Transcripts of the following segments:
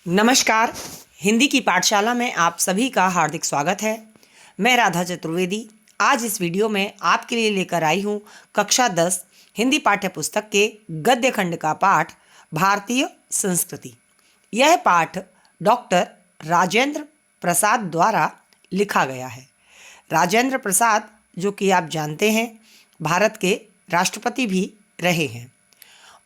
नमस्कार। हिंदी की पाठशाला में आप सभी का हार्दिक स्वागत है। मैं राधा चतुर्वेदी आज इस वीडियो में आपके लिए लेकर आई हूँ कक्षा 10 हिंदी पाठ्य पुस्तक के गद्य खंड का पाठ भारतीय संस्कृति। यह पाठ डॉक्टर राजेंद्र प्रसाद द्वारा लिखा गया है। राजेंद्र प्रसाद, जो कि आप जानते हैं, भारत के राष्ट्रपति भी रहे हैं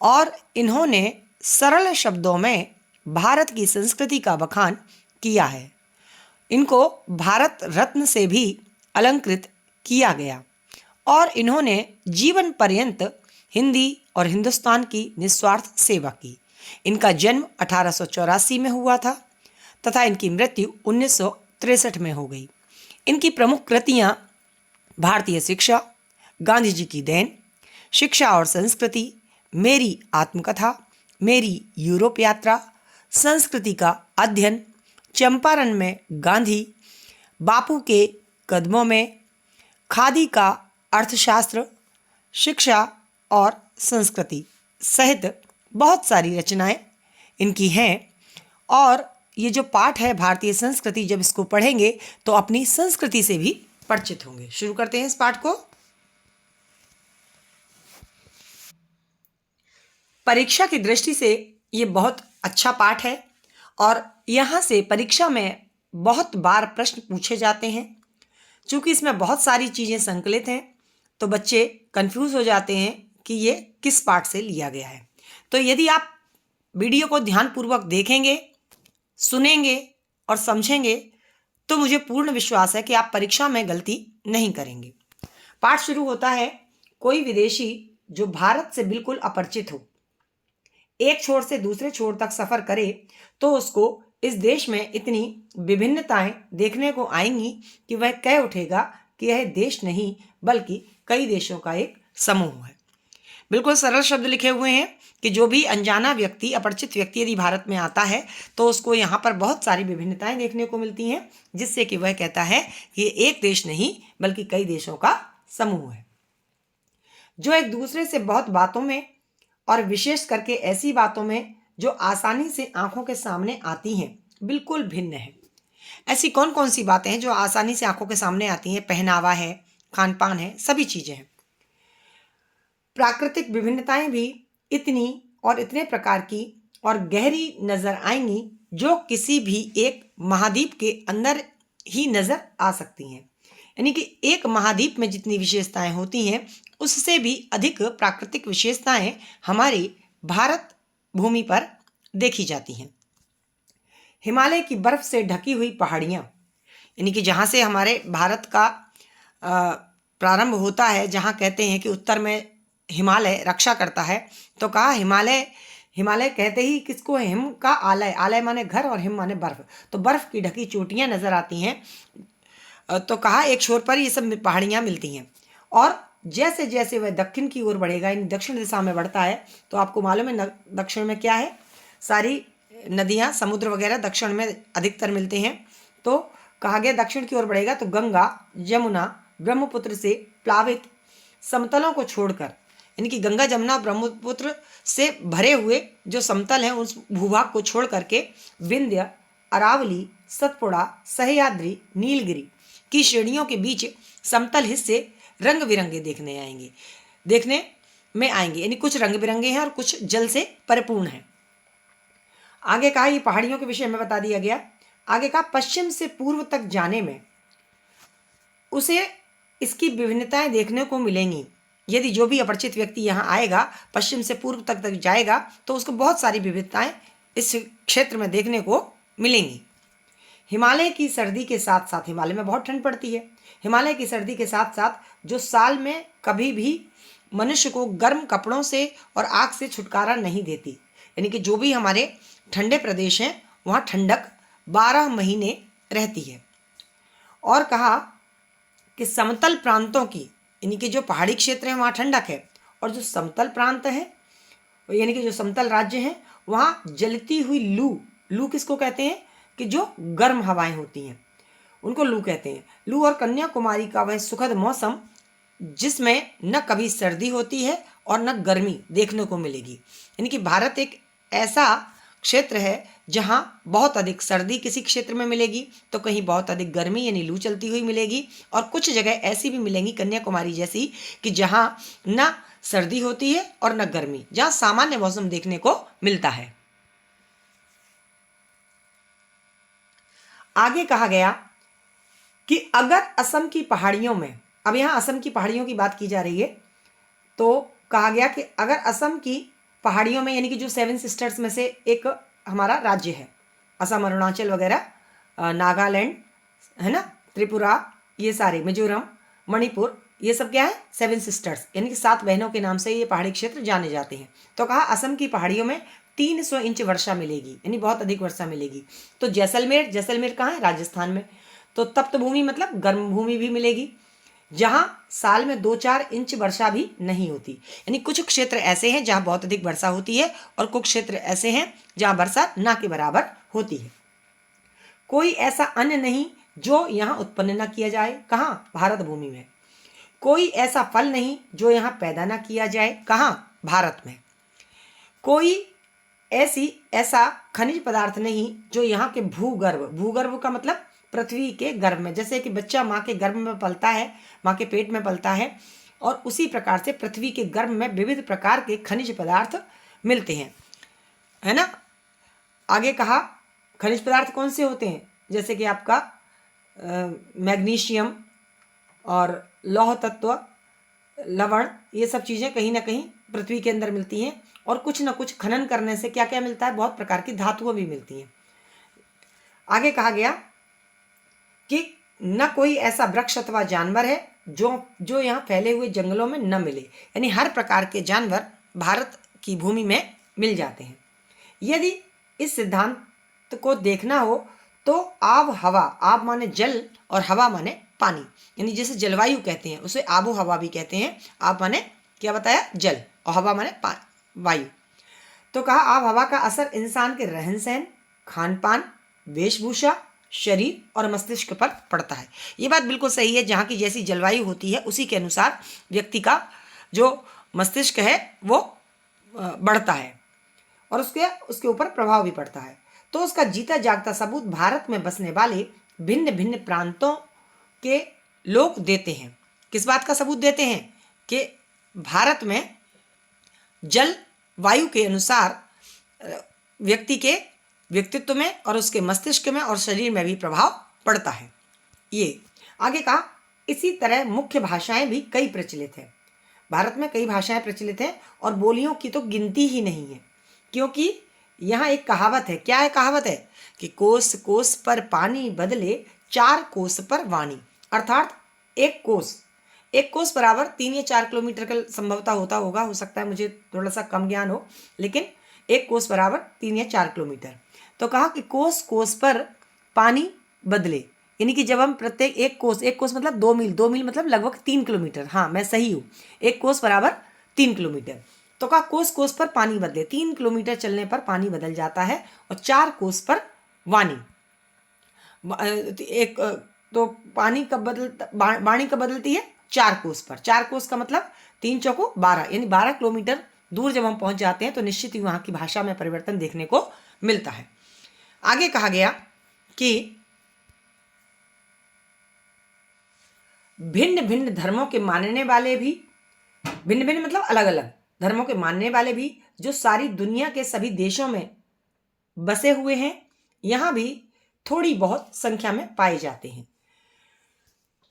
और इन्होंने सरल शब्दों में भारत की संस्कृति का बखान किया है। इनको भारत रत्न से भी अलंकृत किया गया और इन्होंने जीवन पर्यंत हिंदी और हिंदुस्तान की निस्वार्थ सेवा की। इनका जन्म 1884 में हुआ था तथा इनकी मृत्यु 1963 में हो गई। इनकी प्रमुख कृतियाँ भारतीय शिक्षा, गांधी जी की देन, शिक्षा और संस्कृति, मेरी आत्मकथा, मेरी यूरोप यात्रा, संस्कृति का अध्ययन, चंपारण में गांधी, बापू के कदमों में, खादी का अर्थशास्त्र, शिक्षा और संस्कृति सहित बहुत सारी रचनाएं इनकी हैं। और ये जो पाठ है भारतीय संस्कृति, जब इसको पढ़ेंगे तो अपनी संस्कृति से भी परिचित होंगे। शुरू करते हैं इस पाठ को। परीक्षा की दृष्टि से ये बहुत अच्छा पाठ है और यहाँ से परीक्षा में बहुत बार प्रश्न पूछे जाते हैं। चूँकि इसमें बहुत सारी चीज़ें संकलित हैं तो बच्चे कंफ्यूज हो जाते हैं कि ये किस पाठ से लिया गया है। तो यदि आप वीडियो को ध्यानपूर्वक देखेंगे, सुनेंगे और समझेंगे तो मुझे पूर्ण विश्वास है कि आप परीक्षा में गलती नहीं करेंगे। पाठ शुरू होता है, कोई विदेशी जो भारत से बिल्कुल अपरिचित हो, एक छोर से दूसरे छोर तक सफर करे तो उसको इस देश में इतनी विभिन्नताएं देखने को आएंगी कि वह कह उठेगा कि यह देश नहीं बल्कि कई देशों का एक समूह है। बिल्कुल सरल शब्द लिखे हुए हैं कि जो भी अनजाना व्यक्ति, अपरिचित व्यक्ति यदि भारत में आता है तो उसको यहाँ पर बहुत सारी विभिन्नताएं देखने को मिलती हैं, जिससे कि वह कहता है कि ये एक देश नहीं बल्कि कई देशों का समूह है, जो एक दूसरे से बहुत बातों में और विशेष करके ऐसी बातों में जो आसानी से आंखों के सामने आती हैं बिल्कुल भिन्न है। ऐसी कौन कौन सी बातें हैं जो आसानी से आंखों के सामने आती हैं? पहनावा है, खान पान है, सभी चीजें हैं। प्राकृतिक विभिन्नताएं भी इतनी और इतने प्रकार की और गहरी नजर आएंगी जो किसी भी एक महाद्वीप के अंदर ही नजर आ सकती हैं। यानी कि एक महाद्वीप में जितनी विशेषताएं होती हैं उससे भी अधिक प्राकृतिक विशेषताएं हमारी भारत भूमि पर देखी जाती हैं। हिमालय की बर्फ से ढकी हुई पहाड़ियाँ, यानी कि जहाँ से हमारे भारत का प्रारंभ होता है, जहाँ कहते हैं कि उत्तर में हिमालय रक्षा करता है, तो कहा हिमालय कहते ही किसको? हिम का आलय, आलय माने घर और हिम माने बर्फ। तो बर्फ की ढकी चोटियाँ नजर आती हैं। तो कहा एक छोर पर ये सब पहाड़ियाँ मिलती हैं और जैसे जैसे वह दक्षिण की ओर बढ़ेगा, यानी दक्षिण दिशा में बढ़ता है, तो आपको मालूम है दक्षिण में क्या है? सारी नदियाँ, समुद्र वगैरह दक्षिण में अधिकतर मिलते हैं। तो कहा गया दक्षिण की ओर बढ़ेगा तो गंगा, यमुना, ब्रह्मपुत्र से प्लावित समतलों को छोड़कर, यानी कि गंगा, जमुना, ब्रह्मपुत्र से भरे हुए जो समतल हैं उस भूभाग को छोड़ करके विंध्य, अरावली, सतपुड़ा, सह्याद्री, नीलगिरी की श्रेणियों के बीच समतल हिस्से रंग बिरंगे देखने में आएंगे, यानी कुछ रंग बिरंगे हैं और कुछ जल से परिपूर्ण हैं। आगे कहा, ये पहाड़ियों के विषय में बता दिया गया। आगे कहा पश्चिम से पूर्व तक जाने में उसे इसकी विभिन्नताएं देखने को मिलेंगी। यदि जो भी अपरिचित व्यक्ति यहाँ आएगा, पश्चिम से पूर्व तक जाएगा तो उसको बहुत सारी विविधताएं इस क्षेत्र में देखने को मिलेंगी। हिमालय की सर्दी के साथ साथ, हिमालय में बहुत ठंड पड़ती है, हिमालय की सर्दी के साथ साथ जो साल में कभी भी मनुष्य को गर्म कपड़ों से और आग से छुटकारा नहीं देती, यानी कि जो भी हमारे ठंडे प्रदेश हैं वहाँ ठंडक 12 महीने रहती है। और कहा कि समतल प्रांतों की, यानी कि जो पहाड़ी क्षेत्र हैं वहाँ ठंडक है और जो समतल प्रांत हैं, यानी कि जो समतल राज्य हैं, वहाँ जलती हुई लू किसको कहते हैं? कि जो गर्म हवाएं होती हैं उनको लू कहते हैं। लू और कन्याकुमारी का वह सुखद मौसम जिसमें न कभी सर्दी होती है और न गर्मी देखने को मिलेगी। यानी कि भारत एक ऐसा क्षेत्र है जहां बहुत अधिक सर्दी किसी क्षेत्र में मिलेगी तो कहीं बहुत अधिक गर्मी यानी लू चलती हुई मिलेगी, और कुछ जगह ऐसी भी मिलेंगी कन्याकुमारी जैसी कि जहां न सर्दी होती है और न गर्मी, जहां सामान्य मौसम देखने को मिलता है। आगे कहा गया कि अगर असम की पहाड़ियों में, अब यहां असम की पहाड़ियों की बात की जा रही है, तो कहा गया कि अगर असम की पहाड़ियों में, यानी कि जो 7 सिस्टर्स में से एक हमारा राज्य है, असम, अरुणाचल वगैरह, नागालैंड है ना, त्रिपुरा, ये सारे, मिजोरम, मणिपुर, ये सब क्या है, 7 सिस्टर्स यानी कि 7 बहनों के नाम से ये पहाड़ी क्षेत्र जाने जाते हैं। तो कहा असम की पहाड़ियों में 300 इंच वर्षा मिलेगी, यानी बहुत अधिक वर्षा मिलेगी। तो जैसलमेर, जैसलमेर कहाँ है, राजस्थान में, तो तप्त भूमि मतलब गर्म भूमि भी मिलेगी, जहां साल में 2-4 इंच वर्षा भी नहीं होती। यानी कुछ क्षेत्र ऐसे हैं जहां बहुत अधिक वर्षा होती है और कुछ क्षेत्र ऐसे हैं जहां वर्षा ना के बराबर होती है। कोई ऐसा अन्न नहीं जो यहां उत्पन्न ना किया जाए, कहां, भारत भूमि में। कोई ऐसा फल नहीं जो यहां पैदा ना किया जाए, कहां, भारत में। कोई ऐसा खनिज पदार्थ नहीं जो यहाँ के भूगर्भ, भूगर्भ का मतलब पृथ्वी के गर्भ में, जैसे कि बच्चा माँ के गर्भ में पलता है, माँ के पेट में पलता है, और उसी प्रकार से पृथ्वी के गर्भ में विविध प्रकार के खनिज पदार्थ मिलते हैं, है ना। आगे कहा खनिज पदार्थ कौन से होते हैं, जैसे कि आपका मैग्नीशियम और लौह तत्व, लवण, ये सब चीज़ें कहीं ना कहीं पृथ्वी के अंदर मिलती हैं, और कुछ ना कुछ खनन करने से क्या क्या मिलता है, बहुत प्रकार की धातुएं भी मिलती हैं। आगे कहा गया कि न कोई ऐसा वृक्ष अथवा जानवर है जो यहाँ फैले हुए जंगलों में न मिले, यानी हर प्रकार के जानवर भारत की भूमि में मिल जाते हैं। यदि इस सिद्धांत को देखना हो तो आब हवा, आब माने जल और हवा माने पानी, यानी जैसे जलवायु कहते हैं उसे आबो हवा भी कहते हैं। आब माने क्या बताया, जल, और हवा माने वायु। तो कहा आब हवा का असर इंसान के रहन सहन, खान पान, वेशभूषा, शरीर और मस्तिष्क पर पड़ता है। ये बात बिल्कुल सही है, जहाँ की जैसी जलवायु होती है उसी के अनुसार व्यक्ति का जो मस्तिष्क है वो बढ़ता है और उसके ऊपर प्रभाव भी पड़ता है। तो उसका जीता जागता सबूत भारत में बसने वाले भिन्न भिन्न प्रांतों के लोग देते हैं। किस बात का सबूत देते हैं कि भारत में जल वायु के अनुसार व्यक्ति के व्यक्तित्व में और उसके मस्तिष्क में और शरीर में भी प्रभाव पड़ता है। ये आगे कहा इसी तरह मुख्य भाषाएं भी कई प्रचलित हैं। भारत में कई भाषाएं प्रचलित हैं और बोलियों की तो गिनती ही नहीं है, क्योंकि यहाँ एक कहावत है। क्या है कहावत है कि कोस कोस पर पानी बदले 4 कोस पर वाणी, अर्थात एक कोस बराबर 3 या 4 किलोमीटर का संभवतः होता होगा, हो सकता है मुझे थोड़ा सा कम ज्ञान हो, लेकिन एक कोस बराबर 3 या 4 किलोमीटर। तो कहा कि कोस कोस पर पानी बदले, यानी कि जब हम प्रत्येक एक कोस मतलब 2 मील, 2 मील मतलब लगभग 3 किलोमीटर, हाँ मैं सही हूँ, एक कोस बराबर 3 किलोमीटर। तो कहा कोस कोस पर पानी बदले, 3 किलोमीटर चलने पर पानी बदल जाता है, और 4 कोस पर वाणी, एक तो पानी कब बदलता, वाणी कब बदलती है, 4 कोस पर। 4 कोस का मतलब 3 चौको 12, यानी 12 किलोमीटर दूर जब हम पहुंच जाते हैं तो निश्चित ही वहां की भाषा में परिवर्तन देखने को मिलता है। आगे कहा गया कि भिन्न भिन्न धर्मों के मानने वाले भी, भिन्न भिन्न मतलब अलग अलग धर्मों के मानने वाले भी जो सारी दुनिया के सभी देशों में बसे हुए हैं, यहां भी थोड़ी बहुत संख्या में पाए जाते हैं।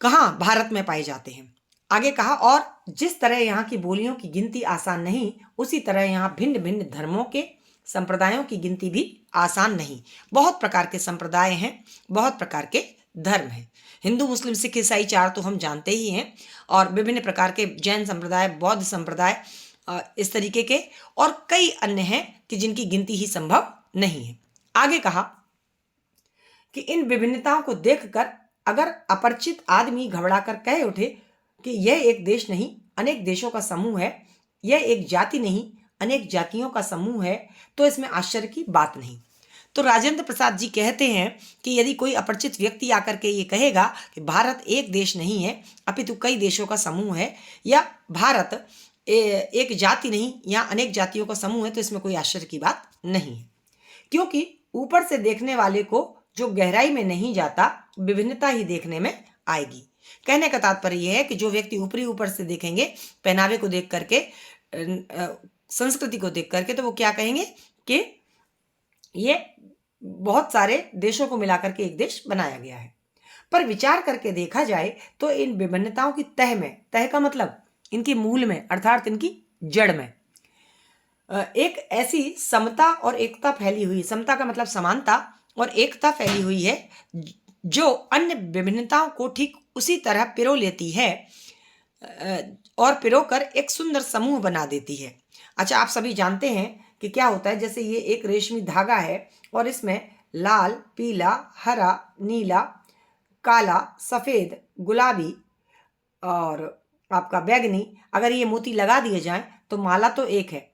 कहां, भारत में पाए जाते हैं। आगे कहा और जिस तरह यहाँ की बोलियों की गिनती आसान नहीं, उसी तरह यहाँ भिन्न भिन्न धर्मों के संप्रदायों की गिनती भी आसान नहीं। बहुत प्रकार के संप्रदाय हैं, बहुत प्रकार के धर्म हैं। हिंदू, मुस्लिम, सिख, ईसाई 4 तो हम जानते ही हैं, और विभिन्न प्रकार के जैन संप्रदाय, बौद्ध संप्रदाय, इस तरीके के और कई अन्य हैं कि जिनकी गिनती ही संभव नहीं है। आगे कहा कि इन विभिन्नताओं को देखकर अगर अपरिचित आदमी घबराकर कह उठे कि यह एक देश नहीं अनेक देशों का समूह है, यह एक जाति नहीं अनेक जातियों का समूह है, तो इसमें आश्चर्य की बात नहीं। तो राजेंद्र प्रसाद जी कहते हैं कि यदि कोई अपरिचित व्यक्ति आकर के ये कहेगा कि भारत एक देश नहीं है अपितु कई देशों का समूह है, या भारत एक जाति नहीं या अनेक जातियों का समूह है, तो इसमें कोई आश्चर्य की बात नहीं है, क्योंकि ऊपर से देखने वाले को जो गहराई में नहीं जाता, विभिन्नता ही देखने में आएगी। कहने का तात्पर्य यह है कि जो व्यक्ति ऊपर से देखेंगे, पहनावे को देख करके, संस्कृति को देख करके, तो वो क्या कहेंगे कि ये बहुत सारे देशों को मिलाकर के एक देश बनाया गया है। पर विचार करके देखा जाए तो इन विभिन्नताओं की तह का मतलब इनकी मूल में, अर्थात इनकी जड़ में एक ऐसी समता और एकता फैली हुई, समता का मतलब समानता और एकता फैली हुई है, जो अन्य विभिन्नताओं को ठीक उसी तरह पिरो लेती है और पिरो कर एक सुंदर समूह बना देती है। अच्छा, आप सभी जानते हैं कि क्या होता है, जैसे ये एक रेशमी धागा है और इसमें लाल, पीला, हरा, नीला, काला, सफ़ेद, गुलाबी और आपका बैगनी, अगर ये मोती लगा दिए जाएं तो माला तो एक है,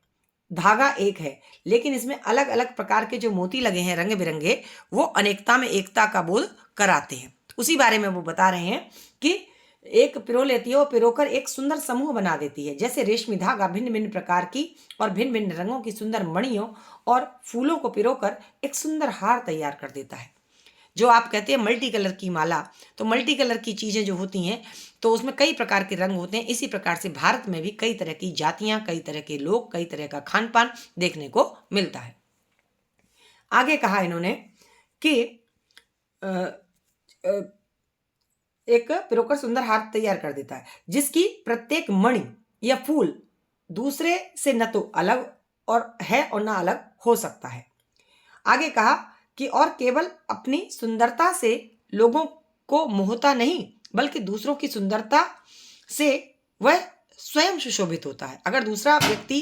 धागा एक है, लेकिन इसमें अलग अलग प्रकार के जो मोती लगे हैं रंग बिरंगे, वो अनेकता में एकता का बोध कराते हैं। उसी बारे में वो बता रहे हैं कि एक पिरो लेती है और पिरोकर एक सुंदर समूह बना देती है। जैसे रेशमी धागा भिन्न भिन्न प्रकार की और भिन्न भिन्न रंगों की सुंदर मणियों और फूलों को पिरोकर एक सुंदर हार तैयार कर देता है। जो आप कहते हैं मल्टी कलर की माला, तो मल्टी कलर की चीज़ें जो होती हैं तो उसमें कई प्रकार के रंग होते हैं। इसी प्रकार से भारत में भी कई तरह की जातियां, कई तरह के लोग, कई तरह का खान पान देखने को मिलता है। आगे कहा इन्होंने कि एक पिरोकर सुंदर हार तैयार कर देता है, जिसकी प्रत्येक मणि या फूल दूसरे से न तो अलग और है और न अलग हो सकता है। आगे कहा कि और केवल अपनी सुंदरता से लोगों को मोहता नहीं, बल्कि दूसरों की सुंदरता से वह स्वयं सुशोभित होता है। अगर दूसरा व्यक्ति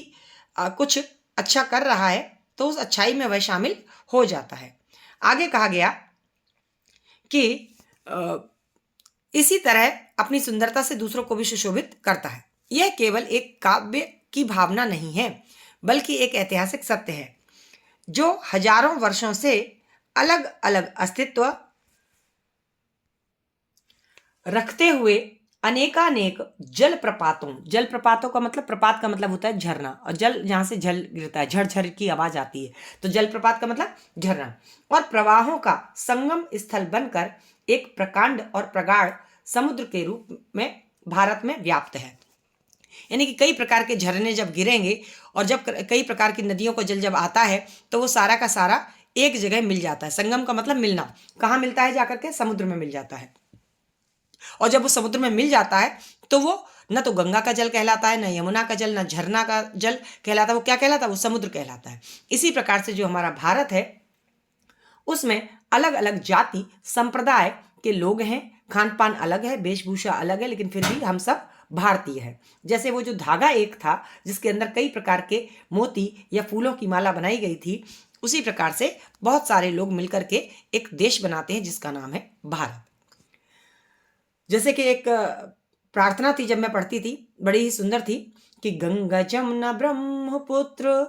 कुछ अच्छा कर रहा है तो उस अच्छाई में वह शामिल हो जाता है। आगे कहा गया कि इसी तरह अपनी सुंदरता से दूसरों को भी सुशोभित करता है। यह केवल एक काव्य की भावना नहीं है, बल्कि एक ऐतिहासिक सत्य है जो हजारों वर्षों से अलग अलग अस्तित्व रखते हुए अनेकानेक जलप्रपातों का मतलब, प्रपात का मतलब होता है झरना, और जल जहां से जल गिरता है, झरझर की आवाज आती है, तो जलप्रपात का मतलब झरना, और प्रवाहों का संगम स्थल बनकर एक प्रकांड और प्रगाढ़ समुद्र के रूप में भारत में व्याप्त है। यानी कि कई प्रकार के झरने जब गिरेंगे और जब कई प्रकार की नदियों का जल जब आता है तो वो सारा का सारा एक जगह मिल जाता है। संगम का मतलब मिलना, कहाँ मिलता है जाकर के, समुद्र में मिल जाता है। और जब वो समुद्र में मिल जाता है तो वो न तो गंगा का जल कहलाता है, न यमुना का जल, न झरना का जल कहलाता है, वो क्या कहलाता है, वो समुद्र कहलाता है। इसी प्रकार से जो हमारा भारत है उसमें अलग अलग जाति संप्रदाय के लोग हैं, खान पान अलग है, वेशभूषा अलग है, लेकिन फिर भी हम सब भारतीय है। जैसे वो जो धागा एक था जिसके अंदर कई प्रकार के मोती या फूलों की माला बनाई गई थी, उसी प्रकार से बहुत सारे लोग मिलकर के एक देश बनाते हैं जिसका नाम है भारत। जैसे कि एक प्रार्थना थी, जब मैं पढ़ती थी बड़ी ही सुंदर थी कि गंगा जमुना ब्रह्मपुत्र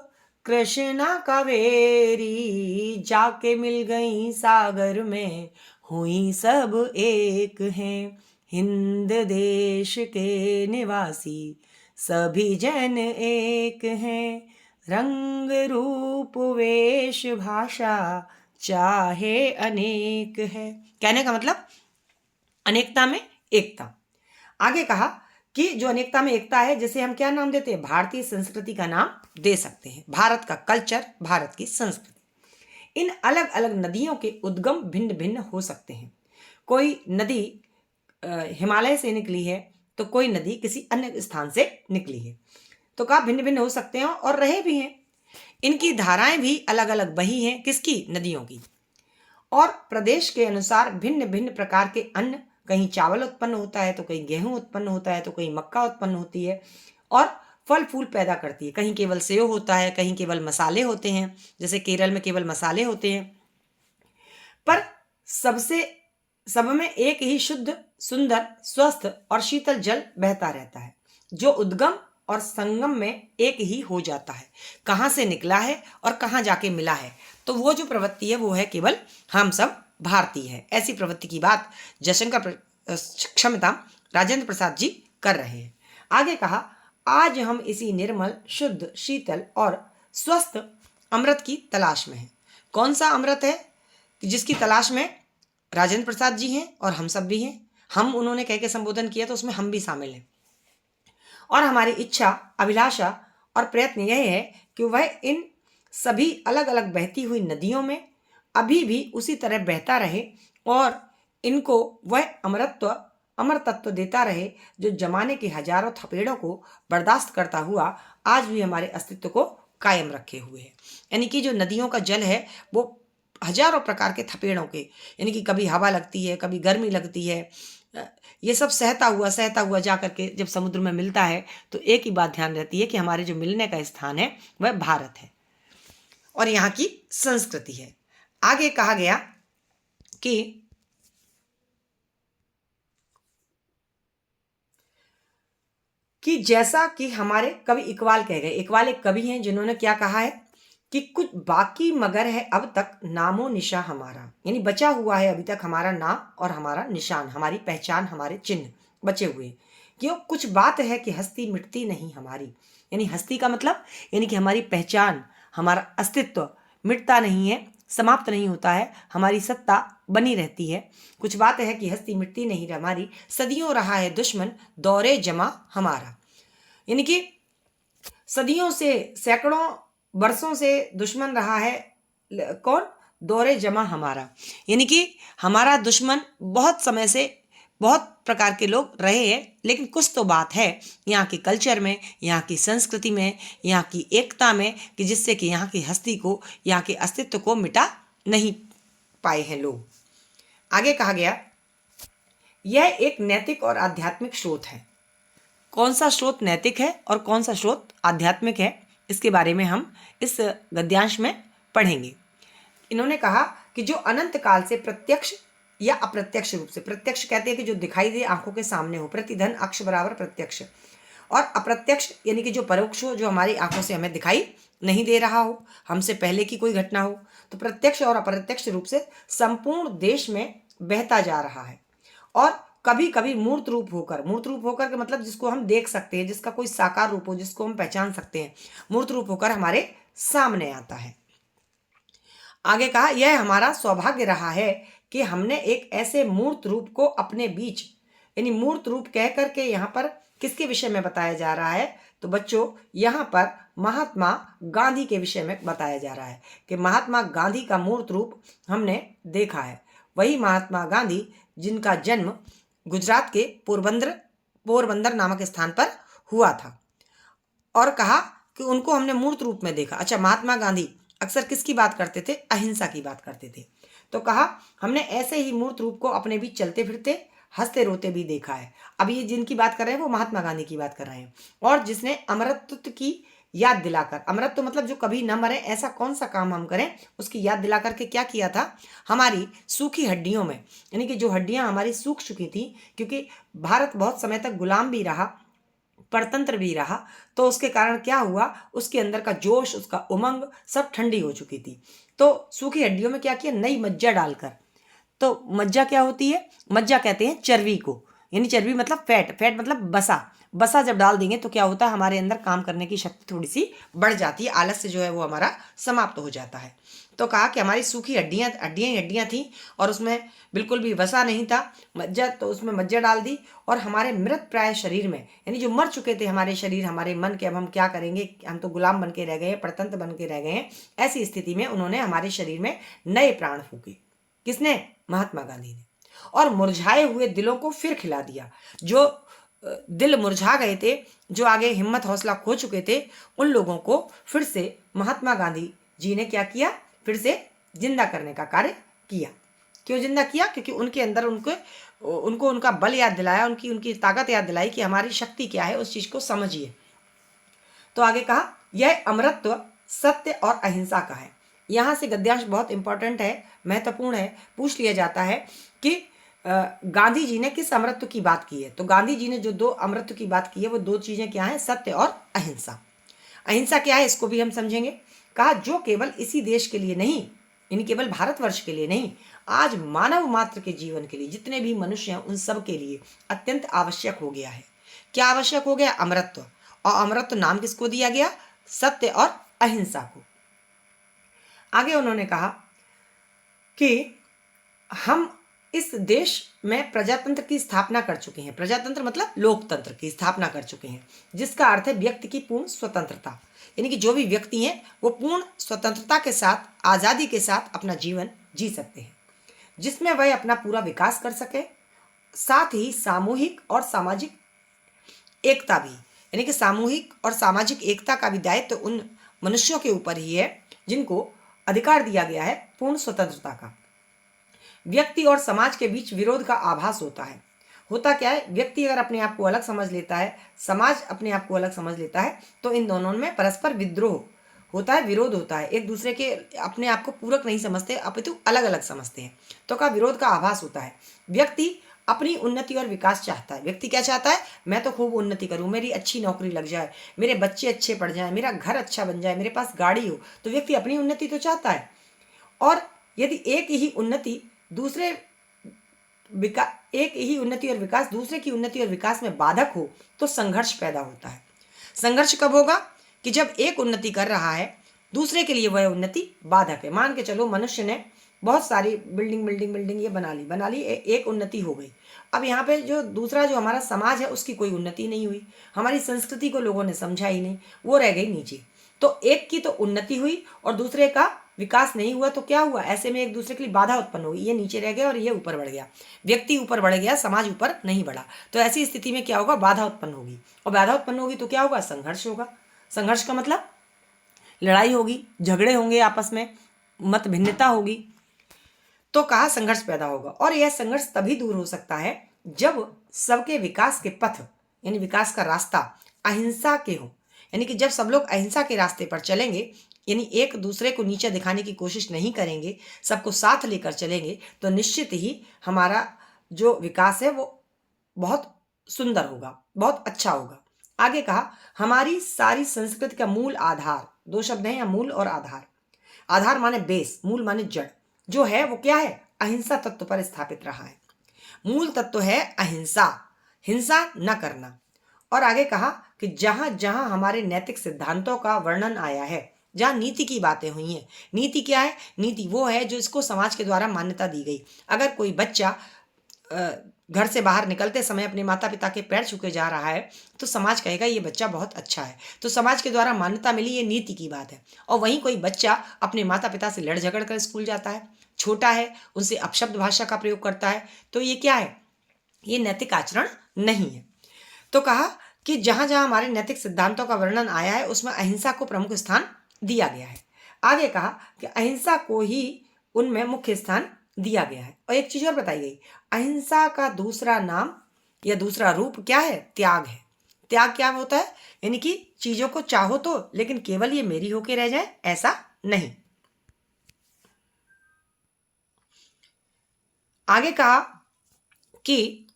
कृष्णा कावेरी जाके मिल गई सागर में, हुई सब एक हैं, हिंद देश के निवासी सभी जन एक हैं, रंग रूप वेश भाषा चाहे अनेक है। कहने का मतलब अनेकता में एकता। आगे कहा कि जो अनेकता में एकता है, जैसे हम क्या नाम देते हैं, भारतीय संस्कृति का नाम दे सकते हैं, भारत का कल्चर, भारत की संस्कृति। इन अलग अलग नदियों के उद्गम भिन्न भिन्न हो सकते हैं। कोई नदी हिमालय से निकली है तो कोई नदी किसी अन्य स्थान से निकली है, तो कहा भिन्न भिन्न हो सकते हैं और रहे भी हैं। इनकी धाराएं भी अलग अलग बही हैं, किसकी, नदियों की। और प्रदेश के अनुसार भिन्न भिन्न प्रकार के अन्न, कहीं चावल उत्पन्न होता है तो कहीं गेहूं उत्पन्न होता है तो कहीं मक्का उत्पन्न होती है, और फल फूल पैदा करती है। कहीं केवल सेव होता है, कहीं केवल मसाले होते हैं, जैसे केरल में केवल मसाले होते हैं। पर सब में एक ही शुद्ध, सुंदर, स्वस्थ और शीतल जल बहता रहता है, जो उद्गम और संगम में एक ही हो जाता है। कहाँ से निकला है और कहाँ जाके मिला है, तो वो जो प्रवृत्ति है वो है केवल हम सब भारतीय है। ऐसी प्रवृत्ति की बात राजेंद्र प्रसाद जी कर रहे हैं। आगे कहा, आज हम इसी निर्मल, शुद्ध, शीतल और स्वस्थ अमृत की तलाश में हैं। कौन सा अमृत है कि जिसकी तलाश में राजेंद्र प्रसाद जी हैं और हम सब भी हैं। हम उन्होंने कह के संबोधन किया तो उसमें हम भी शामिल हैं। और हमारी इच्छा, अभिलाषा और प्रयत्न यह है कि वह इन सभी अलग अलग बहती हुई नदियों में अभी भी उसी तरह बहता रहे और इनको वह अमर तत्व देता रहे जो जमाने के हजारों थपेड़ों को बर्दाश्त करता हुआ आज भी हमारे अस्तित्व को कायम रखे हुए है। यानी कि जो नदियों का जल है वो हजारों प्रकार के थपेड़ों के, यानी कि कभी हवा लगती है, कभी गर्मी लगती है, ये सब सहता हुआ जा करके जब समुद्र में मिलता है तो एक ही बात ध्यान रहती है कि हमारे जो मिलने का स्थान है वह भारत है और यहाँ की संस्कृति है। आगे कहा गया कि जैसा कि हमारे कवि इकबाल कह गए, इकबाल एक कवि हैं जिन्होंने क्या कहा है कि कुछ बाकी मगर है अब तक नामो निशा हमारा, यानी बचा हुआ है अभी तक हमारा नाम और हमारा निशान, हमारी पहचान, हमारे चिन्ह बचे हुए। क्यों? कुछ बात है कि हस्ती मिटती नहीं हमारी, यानी हस्ती का मतलब यानी कि हमारी पहचान, हमारा अस्तित्व मिटता नहीं है, समाप्त नहीं होता है, हमारी सत्ता बनी रहती है। कुछ बात है कि हस्ती मिटती नहीं हमारी, सदियों रहा है दुश्मन दौरे जमा हमारा, यानी कि सदियों से, सैकड़ों वर्षों से दुश्मन रहा है कौन? दौरे जमा हमारा, यानी कि हमारा दुश्मन बहुत समय से बहुत प्रकार के लोग रहे हैं, लेकिन कुछ तो बात है यहाँ के कल्चर में, यहाँ की संस्कृति में, यहाँ की एकता में कि जिससे कि यहाँ की हस्ती को, यहाँ के अस्तित्व को मिटा नहीं पाए हैं लोग। आगे कहा गया यह एक नैतिक और आध्यात्मिक स्रोत है। कौन सा स्रोत नैतिक है और कौन सा स्रोत आध्यात्मिक है, इसके बारे में हम इस गद्यांश में पढ़ेंगे। इन्होंने कहा कि जो अनंत काल से प्रत्यक्ष या अप्रत्यक्ष रूप से, प्रत्यक्ष कहते हैं कि जो दिखाई दे आंखों के सामने हो, प्रतिधन अक्ष बराबर प्रत्यक्ष, और अप्रत्यक्ष यानी कि जो परोक्ष हो, जो हमारी आंखों से हमें दिखाई नहीं दे रहा हो, हमसे पहले की कोई घटना हो, तो प्रत्यक्ष और अप्रत्यक्ष रूप से संपूर्ण देश में बहता जा रहा है। और कभी कभी मूर्त रूप होकर के मतलब जिसको हम देख सकते हैं, जिसका कोई साकार रूप हो, जिसको हम पहचान सकते हैं, मूर्त रूप होकर हमारे सामने आता है। आगे कहा यह हमारा सौभाग्य रहा है कि हमने एक ऐसे मूर्त रूप को अपने बीच, यानी मूर्त रूप कह करके यहाँ पर किसके विषय में बताया जा रहा है? तो बच्चों यहाँ पर महात्मा गांधी के विषय में बताया जा रहा है कि महात्मा गांधी का मूर्त रूप हमने देखा है। वही महात्मा गांधी जिनका जन्म गुजरात के पोरबंदर नामक स्थान पर हुआ था, और कहा कि उनको हमने मूर्त रूप में देखा। अच्छा, महात्मा गांधी अक्सर किसकी बात करते थे? अहिंसा की बात करते थे। तो कहा हमने ऐसे ही मूर्त रूप को अपने बीच चलते फिरते, हंसते रोते भी देखा है। अब ये जिनकी बात कर रहे हैं वो महात्मा गांधी की बात कर रहे हैं, और जिसने अमरत्व की याद दिलाकर, अमृत तो मतलब जो कभी न मरे, ऐसा कौन सा काम हम करें उसकी याद दिला करके क्या किया था? हमारी सूखी हड्डियों में, यानी कि जो हड्डियां हमारी सूख चुकी थी, क्योंकि भारत बहुत समय तक गुलाम भी रहा, परतंत्र भी रहा, तो उसके कारण क्या हुआ, उसके अंदर का जोश, उसका उमंग सब ठंडी हो चुकी थी। तो सूखी हड्डियों में क्या किया? नई मज्जा डालकर। तो मज्जा क्या होती है? मज्जा कहते हैं चर्बी को, यानी चर्बी मतलब फैट, फैट मतलब बसा जब डाल देंगे तो क्या होता है, हमारे अंदर काम करने की शक्ति थोड़ी सी बढ़ जाती है, आलस्य जो है वो हमारा समाप्त हो जाता है। तो कहा कि हमारी सूखी हड्डियां थी और उसमें बिल्कुल भी वसा नहीं था, मज्जा, तो उसमें मज्जा डाल दी, और हमारे मृत प्राय शरीर में, यानी जो मर चुके थे हमारे शरीर, हमारे मन के, अब हम क्या करेंगे, हम तो गुलाम बन के रह गए हैं, परतंत्र बन के रह गए हैं, ऐसी स्थिति में उन्होंने हमारे शरीर में नए प्राण फूके। किसने? महात्मा गांधी ने। और मुरझाए हुए दिलों को फिर खिला दिया। जो दिल मुरझा गए थे, जो आगे हिम्मत हौसला खो चुके थे, उन लोगों को फिर से महात्मा गांधी जी ने क्या किया? फिर से जिंदा करने का कार्य किया। क्यों जिंदा किया? क्योंकि उनके अंदर उनको उनका बल याद दिलाया, उनकी ताकत याद दिलाई कि हमारी शक्ति क्या है, उस चीज को समझिए। तो आगे कहा यह अमरत्व सत्य और अहिंसा का है। यहाँ से गद्यांश बहुत इंपॉर्टेंट है, महत्वपूर्ण है। पूछ लिया जाता है कि गांधी जी ने किस अमृत्व की बात की है? तो गांधी जी ने जो दो अमृत्व की बात की है वो दो चीजें क्या हैं? सत्य और अहिंसा। अहिंसा क्या है इसको भी हम समझेंगे। कहा जो केवल इसी देश के लिए नहीं, यानी केवल भारतवर्ष के लिए नहीं, आज मानव मात्र के जीवन के लिए, जितने भी मनुष्य हैं उन सब के लिए अत्यंत आवश्यक हो गया है। क्या आवश्यक हो गया? अमरत्व। और अमरत्व नाम किसको दिया गया? सत्य और अहिंसा को। आगे उन्होंने कहा कि हम इस देश में प्रजातंत्र की स्थापना कर चुके हैं। प्रजातंत्र मतलब लोकतंत्र की स्थापना कर चुके हैं, जिसका अर्थ है व्यक्ति की पूर्ण स्वतंत्रता। यानी कि जो भी व्यक्ति हैं वो पूर्ण स्वतंत्रता के साथ, आज़ादी के साथ अपना जीवन जी सकते हैं, जिसमें वह अपना पूरा विकास कर सके। साथ ही सामूहिक और सामाजिक एकता भी, यानी कि सामूहिक और सामाजिक एकता का भी दायित्व उन मनुष्यों के ऊपर ही है जिनको अधिकार दिया गया है पूर्ण स्वतंत्रता का। व्यक्ति और समाज के बीच विरोध का आभास होता है। होता क्या है, व्यक्ति अगर अपने आप को अलग समझ लेता है, समाज अपने आप को अलग समझ लेता है, तो इन दोनों में परस्पर विद्रोह होता है, विरोध होता है। एक दूसरे के अपने आप को पूरक नहीं समझते, अपितु अलग अलग समझते हैं, तो का विरोध का आभास होता है। व्यक्ति अपनी उन्नति और विकास चाहता है। व्यक्ति क्या चाहता है, मैं तो खूब उन्नति करूं, मेरी अच्छी नौकरी लग जाए, मेरे बच्चे अच्छे पढ़ जाएं, मेरा घर अच्छा बन जाए, मेरे पास गाड़ी हो। तो व्यक्ति अपनी उन्नति तो चाहता है। और यदि एक ही उन्नति और विकास दूसरे की उन्नति और विकास में बाधक हो तो संघर्ष पैदा होता है। संघर्ष कब होगा, कि जब एक उन्नति कर रहा है, दूसरे के लिए वह उन्नति बाधक है। मान के चलो मनुष्य ने बहुत सारी बिल्डिंग ये बना ली, एक उन्नति हो गई। अब यहाँ पे जो दूसरा जो हमारा समाज है उसकी कोई उन्नति नहीं हुई, हमारी संस्कृति को लोगों ने समझा ही नहीं, वो रह गई नीचे। तो एक की तो उन्नति हुई और दूसरे का विकास नहीं हुआ, तो क्या हुआ, ऐसे में एक दूसरे के लिए बाधा उत्पन्न हुई। ये नीचे रह गया और ये ऊपर बढ़ गया, व्यक्ति ऊपर बढ़ गया, समाज ऊपर नहीं बढ़ा। तो ऐसी स्थिति में क्या होगा, बाधा उत्पन्न होगी, और बाधा उत्पन्न होगी तो क्या होगा, संघर्ष होगा। संघर्ष का मतलब लड़ाई होगी, झगड़े होंगे आपस में, मत भिन्नता होगी। तो कहा संघर्ष पैदा होगा, और यह संघर्ष तभी दूर हो सकता है जब सबके विकास के पथ, यानी विकास का रास्ता अहिंसा के हो। यानी कि जब सब लोग अहिंसा के रास्ते पर चलेंगे, यानी एक दूसरे को नीचे दिखाने की कोशिश नहीं करेंगे, सबको साथ लेकर चलेंगे, तो निश्चित ही हमारा जो विकास है वो बहुत सुंदर होगा, बहुत अच्छा होगा। आगे कहा, हमारी सारी संस्कृति का मूल आधार, दो शब्द हैं यहाँ, मूल और आधार। आधार माने बेस, मूल माने जड़, जो है वो क्या है, अहिंसा तत्व पर स्थापित रहा है। मूल तत्व है अहिंसा, हिंसा न करना। और आगे कहा कि जहां जहां हमारे नैतिक सिद्धांतों का वर्णन आया है, जहां नीति की बातें हुई हैं, नीति क्या है, नीति वो है जो इसको समाज के द्वारा मान्यता दी गई। अगर कोई बच्चा घर से बाहर निकलते समय अपने माता पिता के पैर छूके जा रहा है, तो समाज कहेगा ये बच्चा बहुत अच्छा है, तो समाज के द्वारा मान्यता मिली, ये नीति की बात है। और वहीं कोई बच्चा अपने माता पिता से लड़ झगड़ कर स्कूल जाता है, छोटा है, उनसे अपशब्द भाषा का प्रयोग करता है, तो ये क्या है, ये नैतिक आचरण नहीं है। तो कहा कि जहां जहां हमारे नैतिक सिद्धांतों का वर्णन आया है उसमें अहिंसा को प्रमुख स्थान दिया गया है। आगे कहा कि अहिंसा को ही उनमें मुख्य स्थान दिया गया है। और एक चीज और बताई गई, अहिंसा का दूसरा नाम या दूसरा रूप क्या है, त्याग है। त्याग क्या होता है, यानी कि चीजों को चाहो तो, लेकिन केवल ये मेरी होके रह जाए ऐसा नहीं। आगे कहा कि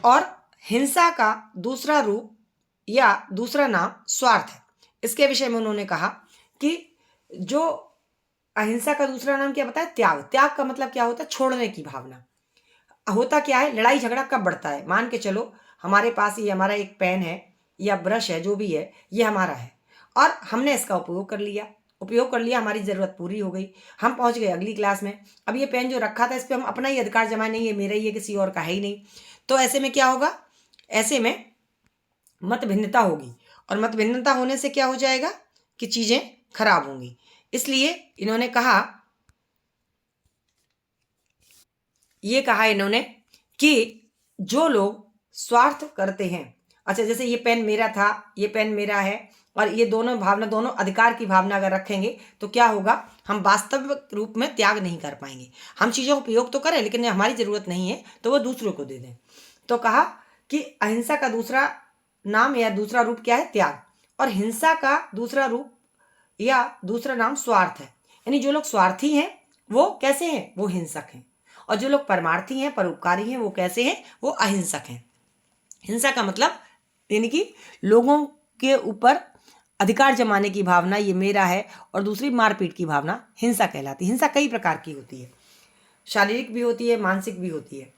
और हिंसा का दूसरा रूप या दूसरा नाम स्वार्थ है। इसके विषय में उन्होंने कहा कि जो अहिंसा का दूसरा नाम क्या बताया, त्याग। त्याग का मतलब क्या होता है, छोड़ने की भावना। होता क्या है, लड़ाई झगड़ा कब बढ़ता है, मान के चलो हमारे पास ये हमारा एक पेन है या ब्रश है, जो भी है ये हमारा है, और हमने इसका उपयोग कर लिया, हमारी ज़रूरत पूरी हो गई, हम पहुंच गए अगली क्लास में। अब ये पेन जो रखा था इस पर हम अपना ही अधिकार जमाए, नहीं ये मेरा ही है, किसी और का है ही नहीं। तो ऐसे में क्या होगा, ऐसे में मत भिन्नता होगी, और मत भिन्नता होने से क्या हो जाएगा कि चीज़ें खराब होंगी। इसलिए इन्होंने कहा, ये कहा इन्होंने कि जो लोग स्वार्थ करते हैं, अच्छा जैसे ये पेन मेरा था, ये पेन मेरा है, और ये दोनों भावना, दोनों अधिकार की भावना अगर रखेंगे तो क्या होगा, हम वास्तविक रूप में त्याग नहीं कर पाएंगे। हम चीज़ों का उपयोग तो करें, लेकिन हमारी ज़रूरत नहीं है तो वो दूसरों को दे दें। तो कहा कि अहिंसा का दूसरा नाम या दूसरा रूप क्या है, त्याग, और हिंसा का दूसरा रूप या दूसरा नाम स्वार्थ है। यानी जो लोग स्वार्थी हैं वो कैसे हैं, वो हिंसक हैं, और जो लोग परमार्थी हैं, परोपकारी हैं, वो कैसे हैं, वो अहिंसक हैं। हिंसा का मतलब यानी कि लोगों के ऊपर अधिकार जमाने की भावना, ये मेरा है, और दूसरी मारपीट की भावना हिंसा कहलाती है। हिंसा कई प्रकार की होती है, शारीरिक भी होती है, मानसिक भी होती है।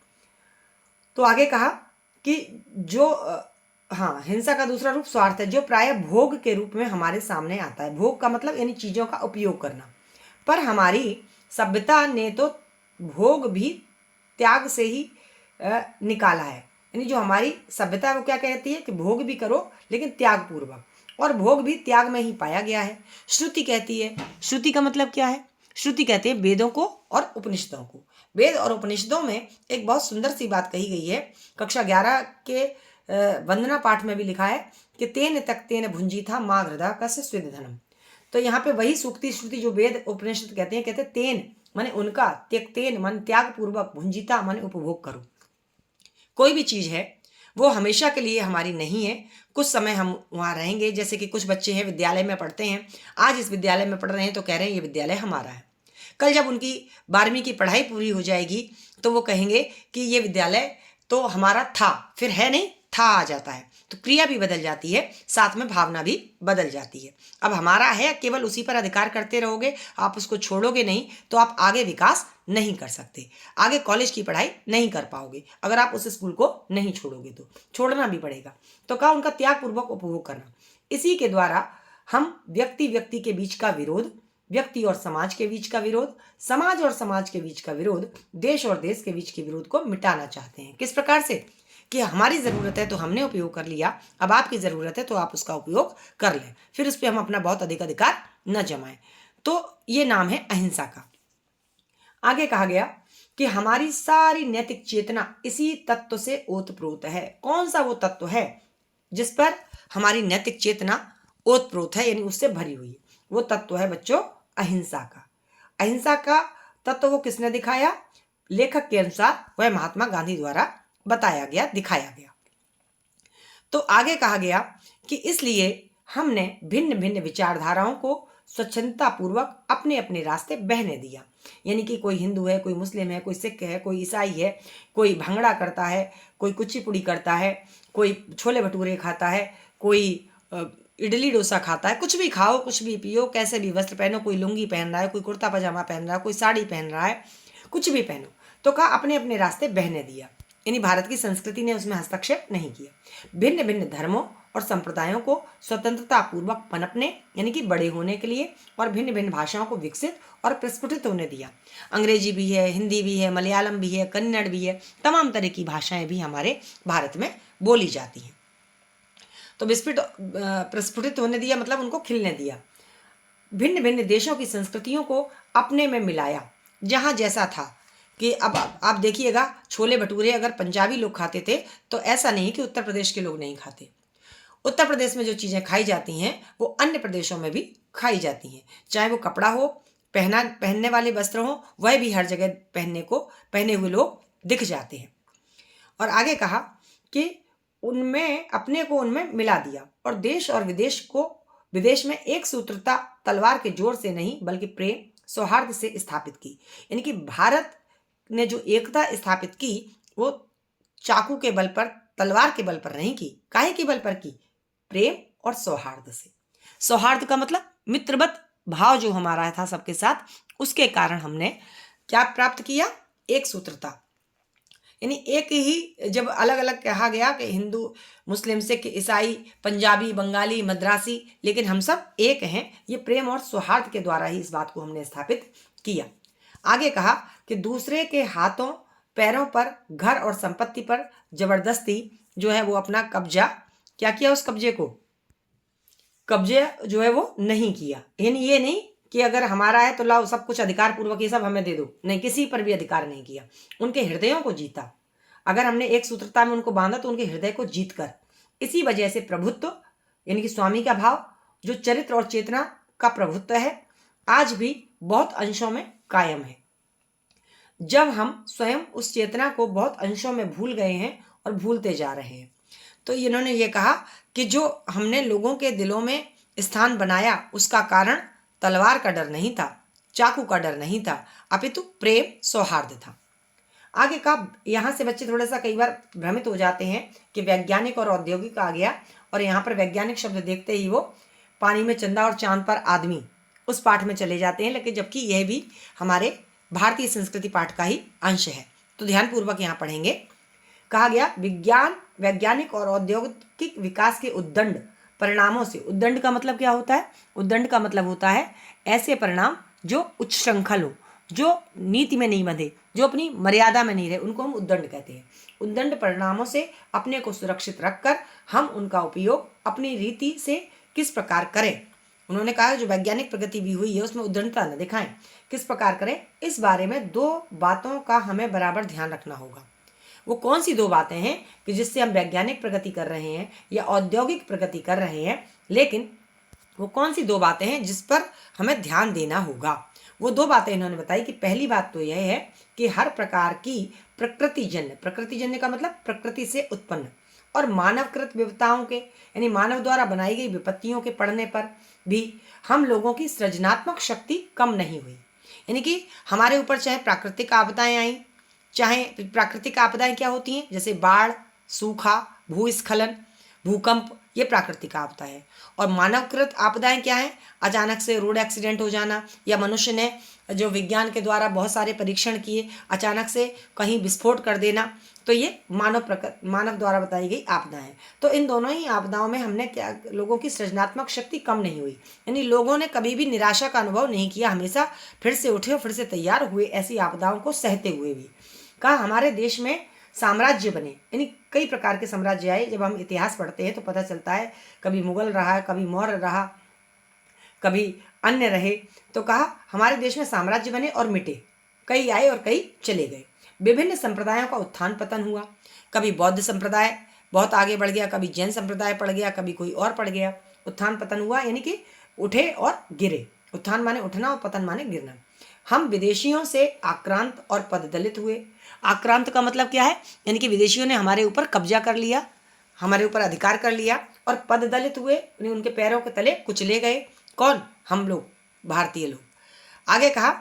तो आगे कहा कि जो हाँ, हिंसा का दूसरा रूप स्वार्थ है, जो प्राय भोग के रूप में हमारे सामने आता है। भोग का मतलब यानी चीज़ों का उपयोग करना, पर हमारी सभ्यता ने तो भोग भी त्याग से ही निकाला है। यानी जो हमारी सभ्यता है वो क्या कहती है कि भोग भी करो लेकिन त्याग पूर्वक, और भोग भी त्याग में ही पाया गया है। श्रुति कहती है, श्रुति का मतलब क्या है? श्रुति कहते हैं वेदों को और उपनिषदों को। वेद और उपनिषदों में एक बहुत सुंदर सी बात कही गई है। कक्षा 11 के वंदना पाठ में भी लिखा है कि तेन तक तेन भुंजी था माँ हृदय कस्य स्विद धनम। तो यहाँ पे वही सूक्ति श्रुति जो वेद उपनिषद कहते हैं तेन माने उनका, त्यक्तेन मन त्याग पूर्वक, भुंजिता माने उपभोग करो। कोई भी चीज है वो हमेशा के लिए हमारी नहीं है, कुछ समय हम वहाँ रहेंगे। जैसे कि कुछ बच्चे हैं विद्यालय में पढ़ते हैं, आज इस विद्यालय में पढ़ रहे हैं तो कह रहे हैं ये विद्यालय हमारा है। कल जब उनकी 12वीं की पढ़ाई पूरी हो जाएगी तो वो कहेंगे कि ये विद्यालय तो हमारा था, फिर है नहीं, था आ जाता है, तो क्रिया भी बदल जाती है, साथ में भावना भी बदल जाती है। अब हमारा है, केवल उसी पर अधिकार करते रहोगे, आप उसको छोड़ोगे नहीं तो आप आगे विकास नहीं कर सकते, आगे कॉलेज की पढ़ाई नहीं कर पाओगे अगर आप उस स्कूल को नहीं छोड़ोगे। तो छोड़ना भी पड़ेगा। तो कहा उनका त्याग पूर्वक उपभोग करना। इसी के द्वारा हम व्यक्ति व्यक्ति के बीच का विरोध, व्यक्ति और समाज के बीच का विरोध, समाज और समाज के बीच का विरोध, देश और देश के बीच के विरोध को मिटाना चाहते हैं। किस प्रकार से? कि हमारी ज़रूरत है तो हमने उपयोग कर लिया, अब आपकी ज़रूरत है तो आप उसका उपयोग कर लें, फिर उस पर हम अपना बहुत अधिक अधिकार न जमाएं। तो ये नाम है अहिंसा का। आगे कहा गया कि हमारी सारी नैतिक चेतना इसी तत्व से ओतप्रोत है। कौन सा वो तत्व है जिस पर हमारी नैतिक चेतना ओतप्रोत है, यानी उससे भरी हुई है? वो तत्व है बच्चों अहिंसा का। अहिंसा का तत्व वो किसने दिखाया? लेखक के अनुसार वह महात्मा गांधी द्वारा बताया गया, दिखाया गया। तो आगे कहा गया कि इसलिए हमने भिन्न भिन्न विचारधाराओं को स्वच्छंदता पूर्वक अपने अपने रास्ते बहने दिया। यानी कि कोई हिंदू है, कोई मुस्लिम है, कोई सिख है, कोई ईसाई है, कोई भंगड़ा करता है, कोई कुचिपुड़ी करता है, कोई छोले भटूरे खाता है, कोई इडली डोसा खाता है। कुछ भी खाओ, कुछ भी पियो, कैसे भी वस्त्र पहनो, कोई लुंगी पहन रहा है, कोई कुर्ता पजामा पहन रहा है, कोई साड़ी पहन रहा है, कुछ भी पहनो। तो कहा अपने अपने रास्ते बहने दिया, यानी भारत की संस्कृति ने उसमें हस्तक्षेप नहीं किया। भिन्न भिन्न धर्मों और संप्रदायों को स्वतंत्रता पूर्वक पनपने यानी कि बड़े होने के लिए, और भिन्न भिन्न भाषाओं को विकसित और प्रस्फुटित होने दिया। अंग्रेजी भी है, हिंदी भी है, मलयालम भी है, कन्नड़ भी है, तमाम तरह की भाषाएं भी हमारे भारत में बोली जाती हैं। तो विस्फुट प्रस्फुटित होने दिया मतलब उनको खिलने दिया। भिन्न भिन्न देशों की संस्कृतियों को अपने में मिलाया, जहाँ जैसा था। कि अब आप देखिएगा, छोले भटूरे अगर पंजाबी लोग खाते थे तो ऐसा नहीं कि उत्तर प्रदेश के लोग नहीं खाते। उत्तर प्रदेश में जो चीज़ें खाई जाती हैं वो अन्य प्रदेशों में भी खाई जाती हैं। चाहे वो कपड़ा हो, पहनने वाले वस्त्र हो, वह भी हर जगह पहने हुए लोग दिख जाते हैं। और आगे कहा कि उनमें अपने को उनमें मिला दिया, और देश और विदेश में एक सूत्रता तलवार के जोर से नहीं बल्कि प्रेम सौहार्द से स्थापित की। यानी कि भारत ने जो एकता स्थापित की वो चाकू के बल पर, तलवार के बल पर नहीं की। काहे के बल पर की? प्रेम और सौहार्द से। सौहार्द का मतलब मित्रवत भाव जो हमारा था सबके साथ, उसके कारण हमने क्या प्राप्त किया? एक सूत्रता। यानी एक ही, जब अलग अलग कहा गया कि हिंदू, मुस्लिम, सिख, ईसाई, पंजाबी, बंगाली, मद्रासी, लेकिन हम सब एक हैं, ये प्रेम और सौहार्द के द्वारा ही इस बात को हमने स्थापित किया। आगे कहा कि दूसरे के हाथों पैरों पर, घर और संपत्ति पर जबरदस्ती जो है वो अपना कब्जा क्या किया? उस कब्जे जो है वो नहीं किया। यानी ये नहीं कि अगर हमारा है तो लाओ सब कुछ अधिकार पूर्वक ये सब हमें दे दो, नहीं, किसी पर भी अधिकार नहीं किया। उनके हृदयों को जीता। अगर हमने एक सूत्रता में उनको बांधा तो उनके हृदय को जीत कर, इसी वजह से प्रभुत्व यानी कि स्वामी का भाव, जो चरित्र और चेतना का प्रभुत्व है, आज भी बहुत अंशों में कायम है। जब हम स्वयं उस चेतना को बहुत अंशों में भूल गए हैं और भूलते जा रहे हैं। तो इन्होंने ये कहा कि जो हमने लोगों के दिलों में स्थान बनाया उसका कारण तलवार का डर नहीं था, चाकू का डर नहीं था, अपितु प्रेम सौहार्द था। आगे का, यहाँ से बच्चे थोड़ा सा कई बार भ्रमित हो जाते हैं कि वैज्ञानिक और औद्योगिक आ गया, और यहाँ पर वैज्ञानिक शब्द देखते ही वो पानी में चंदा और चांद पर आदमी उस पाठ में चले जाते हैं, लेकिन जबकि यह भी हमारे भारतीय संस्कृति पाठ का ही अंश है। तो ध्यानपूर्वक यहाँ पढ़ेंगे। कहा गया विज्ञान, वैज्ञानिक और औद्योगिक विकास के उद्दंड परिणामों से। उद्दंड का मतलब क्या होता है? उद्दंड का मतलब होता है ऐसे परिणाम जो उच्च श्रृंखल हो, जो नीति में नहीं बंधे, जो अपनी मर्यादा में नहीं रहे, उनको हम उद्दंड कहते हैं। उद्दंड परिणामों से अपने को सुरक्षित रखकर हम उनका उपयोग अपनी रीति से किस प्रकार करें। उन्होंने कहा जो वैज्ञानिक प्रगति भी हुई है उसमें उद्दंडता न दिखाएं, किस प्रकार करें, इस बारे में 2 बातों का हमें बराबर ध्यान रखना होगा। वो कौन सी 2 बातें हैं कि जिससे हम वैज्ञानिक प्रगति कर रहे हैं या औद्योगिक प्रगति कर रहे हैं, लेकिन वो कौन सी 2 बातें हैं जिस पर हमें ध्यान देना होगा। वो 2 बातें इन्होंने बताई कि पहली बात तो यह है कि हर प्रकार की प्रकृतिजन्य का मतलब प्रकृति से उत्पन्न और मानवकृत विपत्ताओं के यानी मानव द्वारा बनाई गई विपत्तियों के पड़ने पर भी हम लोगों की सृजनात्मक शक्ति कम नहीं हुई। यानी कि हमारे ऊपर चाहे प्राकृतिक आपदाएं आई, चाहे प्राकृतिक आपदाएं क्या होती हैं, जैसे बाढ़, सूखा, भूस्खलन, भूकंप, ये प्राकृतिक आपदा है। और मानवकृत आपदाएं क्या है, अचानक से रोड एक्सीडेंट हो जाना, या मनुष्य ने जो विज्ञान के द्वारा बहुत सारे परीक्षण किए अचानक से कहीं विस्फोट कर देना, तो ये मानव द्वारा बताई गई आपदा है। तो इन दोनों ही आपदाओं में हमने क्या, लोगों की सृजनात्मक शक्ति कम नहीं हुई, यानी लोगों ने कभी भी निराशा का अनुभव नहीं किया, हमेशा फिर से उठे और फिर से तैयार हुए ऐसी आपदाओं को सहते हुए भी। कहा हमारे देश में साम्राज्य बने, यानी कई प्रकार के साम्राज्य आए। जब हम इतिहास पढ़ते हैं तो पता चलता है कभी मुगल रहा, कभी मौर्य रहा, कभी अन्य रहे। तो कहा हमारे देश में साम्राज्य बने और मिटे, कई आए और कई चले गए। विभिन्न संप्रदायों का उत्थान पतन हुआ, कभी बौद्ध संप्रदाय बहुत आगे बढ़ गया, कभी जैन संप्रदाय पड़ गया, कभी कोई और पड़ गया। उत्थान पतन हुआ यानी कि उठे और गिरे। उत्थान माने उठना और पतन माने गिरना। हम विदेशियों से आक्रांत और पददलित हुए। आक्रांत का मतलब क्या है, यानी कि विदेशियों ने हमारे ऊपर कब्जा कर लिया, हमारे ऊपर अधिकार कर लिया। और पददलित हुए यानी उनके पैरों के तले कुचले गए। कौन, हम लोग, भारतीय लोग। आगे कहा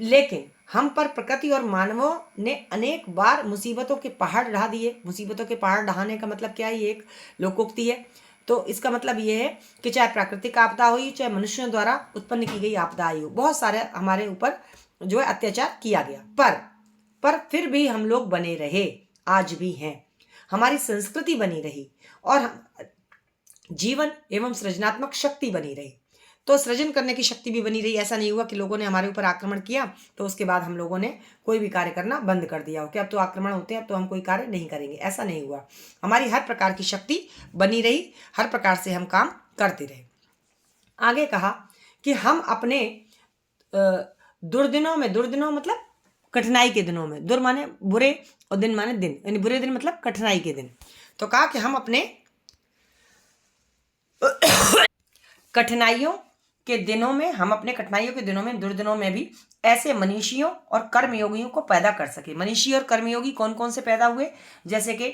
लेकिन हम पर प्रकृति और मानवों ने अनेक बार मुसीबतों के पहाड़ ढा दिए। मुसीबतों के पहाड़ ढहाने का मतलब क्या है, ये एक लोकोक्ति है। तो इसका मतलब ये है कि चाहे प्राकृतिक आपदा हुई, चाहे मनुष्यों द्वारा उत्पन्न की गई आपदा आई हो, बहुत सारे हमारे ऊपर जो है अत्याचार किया गया, पर फिर भी हम लोग बने रहे, आज भी हैं। हमारी संस्कृति बनी रही और जीवन एवं सृजनात्मक शक्ति बनी रही। तो सृजन करने की शक्ति भी बनी रही। ऐसा नहीं हुआ कि लोगों ने हमारे ऊपर आक्रमण किया तो उसके बाद हम लोगों ने कोई भी कार्य करना बंद कर दिया हो कि अब तो आक्रमण होते हैं, अब तो हम कोई कार्य नहीं करेंगे। ऐसा नहीं हुआ। हमारी हर प्रकार की शक्ति बनी रही, हर प्रकार से हम काम करते रहे। आगे कहा कि हम अपने दुर्दिनों में, दुर्दिनों मतलब कठिनाई के दिनों में, दुर माने बुरे और दिन माने दिन, यानी बुरे दिन मतलब कठिनाई के दिन। तो कहा कि हम अपने कठिनाइयों के दिनों में, हम अपने कठिनाइयों के दिनों में, दुर्दिनों में भी ऐसे मनीषियों और कर्मयोगियों को पैदा कर सके। मनीषी और कर्मयोगी कौन कौन से पैदा हुए, जैसे कि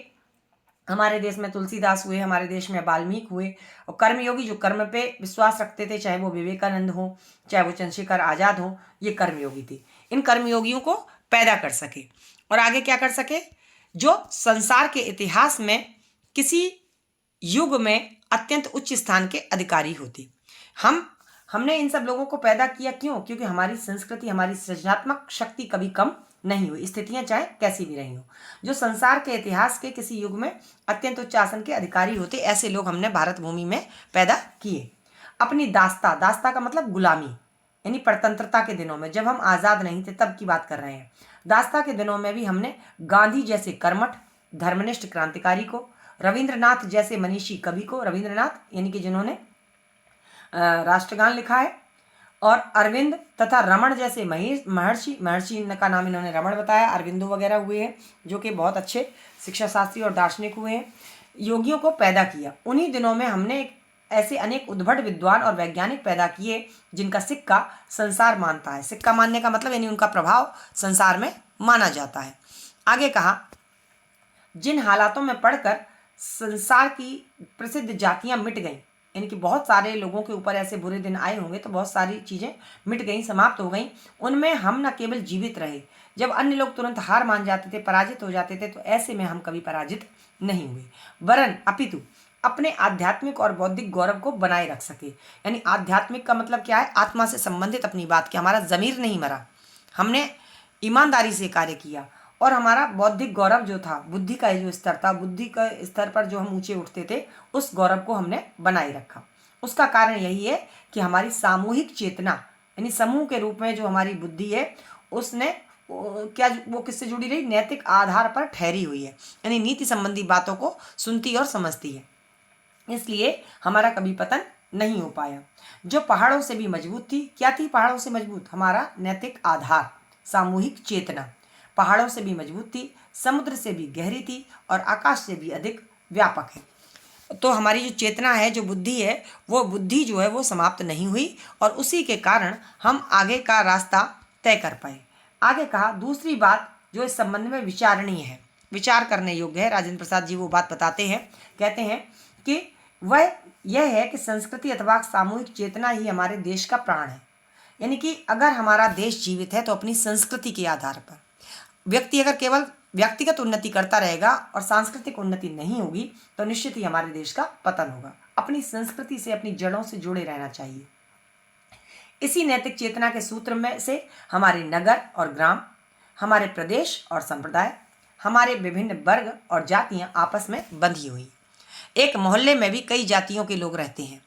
हमारे देश में तुलसीदास हुए, हमारे देश में वाल्मीकि हुए। और कर्मयोगी जो कर्म पे विश्वास रखते थे, चाहे वो विवेकानंद हो, चाहे वो चंद्रशेखर आजाद हो, ये कर्मयोगी थे। इन कर्मयोगियों को पैदा कर सके। और आगे क्या कर सके, जो संसार के इतिहास में किसी युग में अत्यंत उच्च स्थान के अधिकारी होते। हमने इन सब लोगों को पैदा किया, क्यों? क्योंकि हमारी संस्कृति, हमारी सृजनात्मक शक्ति कभी कम नहीं हुई, स्थितियां चाहे कैसी भी रही हो। जो संसार के इतिहास के किसी युग में अत्यंत उच्च आसन के अधिकारी होते, ऐसे लोग हमने भारत भूमि में पैदा किए। अपनी दास्ता का मतलब गुलामी, यानी परतंत्रता के दिनों में, जब हम आज़ाद नहीं थे तब की बात कर रहे हैं। दास्ता के दिनों में भी हमने गांधी जैसे कर्मठ धर्मनिष्ठ क्रांतिकारी को, रविंद्रनाथ जैसे मनीषी कवि को, रविंद्रनाथ यानी कि जिन्होंने राष्ट्रगान लिखा है, और अरविंद तथा रमण जैसे महर्षि का नाम इन्होंने रमण बताया, अरविंदो वगैरह हुए हैं जो कि बहुत अच्छे शिक्षा शास्त्री और दार्शनिक हुए हैं। योगियों को पैदा किया। उन्हीं दिनों में हमने ऐसे अनेक उद्भट विद्वान और वैज्ञानिक पैदा किए जिनका सिक्का संसार मानता है। सिक्का मानने का मतलब यानी उनका प्रभाव संसार में माना जाता है। आगे कहा जिन हालातों में पढ़कर संसार की प्रसिद्ध जातियां मिट गईं, यानी कि बहुत सारे लोगों के ऊपर ऐसे बुरे दिन आए होंगे तो बहुत सारी चीज़ें मिट गईं, समाप्त हो गईं, उनमें हम न केवल जीवित रहे। जब अन्य लोग तुरंत हार मान जाते थे, पराजित हो जाते थे, तो ऐसे में हम कभी पराजित नहीं हुए, वरन अपितु अपने आध्यात्मिक और बौद्धिक गौरव को बनाए रख सके। यानी आध्यात्मिक का मतलब क्या है, आत्मा से संबंधित अपनी बात की, हमारा ज़मीर नहीं मरा, हमने ईमानदारी से कार्य किया। और हमारा बौद्धिक गौरव जो था, बुद्धि का जो स्तर था, बुद्धि का स्तर पर जो हम ऊंचे उठते थे, उस गौरव को हमने बनाए रखा। उसका कारण यही है कि हमारी सामूहिक चेतना, यानी समूह के रूप में जो हमारी बुद्धि है, उसने क्या वो किससे जुड़ी रही? नैतिक आधार पर ठहरी हुई है, यानी नीति संबंधी बातों को सुनती और समझती है, इसलिए हमारा कभी पतन नहीं हो पाया। जो पहाड़ों से भी मजबूत थी, क्या थी पहाड़ों से मजबूत? हमारा नैतिक आधार, सामूहिक चेतना पहाड़ों से भी मजबूत थी, समुद्र से भी गहरी थी और आकाश से भी अधिक व्यापक है। तो हमारी जो चेतना है, जो बुद्धि है, वो बुद्धि जो है वो समाप्त नहीं हुई और उसी के कारण हम आगे का रास्ता तय कर पाए। आगे कहा दूसरी बात जो इस संबंध में विचारणीय है, विचार करने योग्य है, राजेंद्र प्रसाद जी वो बात बताते हैं, कहते हैं कि वह यह है कि संस्कृति अथवा सामूहिक चेतना ही हमारे देश का प्राण है। यानी कि अगर हमारा देश जीवित है तो अपनी संस्कृति के आधार पर। व्यक्ति अगर केवल व्यक्तिगत उन्नति करता रहेगा और सांस्कृतिक उन्नति नहीं होगी तो निश्चित ही हमारे देश का पतन होगा। अपनी संस्कृति से, अपनी जड़ों से जुड़े रहना चाहिए। इसी नैतिक चेतना के सूत्र में से हमारे नगर और ग्राम, हमारे प्रदेश और संप्रदाय, हमारे विभिन्न वर्ग और जातियां आपस में बंधी हुई। एक मोहल्ले में भी कई जातियों के लोग रहते हैं,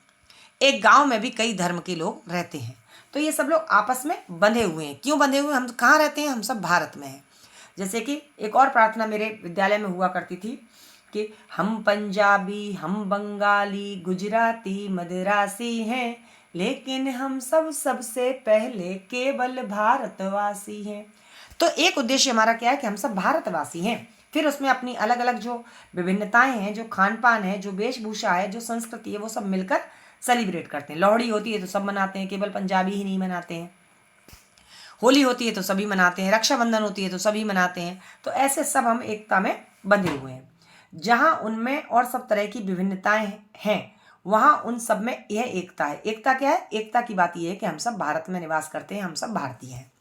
एक गांव में भी कई धर्म के लोग रहते हैं, तो ये सब लोग आपस में बंधे हुए हैं। क्यों बंधे हुए? हम कहाँ रहते हैं? हम सब भारत में हैं। जैसे कि एक और प्रार्थना मेरे विद्यालय में हुआ करती थी कि हम पंजाबी, हम बंगाली, गुजराती, मद्रासी हैं, लेकिन हम सब सबसे पहले केवल भारतवासी हैं। तो एक उद्देश्य हमारा क्या है कि हम सब भारतवासी हैं। फिर उसमें अपनी अलग अलग जो विभिन्नताएं हैं, जो खान पान है, जो वेशभूषा है, जो संस्कृति है, वो सब मिलकर सेलिब्रेट करते हैं। लोहड़ी होती है तो सब मनाते हैं, केवल पंजाबी ही नहीं मनाते हैं। होली होती है तो सभी मनाते हैं, रक्षाबंधन होती है तो सभी मनाते हैं। तो ऐसे सब हम एकता में बंधे हुए हैं। जहाँ उनमें और सब तरह की विभिन्नताएं हैं, वहाँ उन सब में यह एकता है। एकता क्या है? एकता की बात यह है कि हम सब भारत में निवास करते हैं, हम सब भारतीय हैं।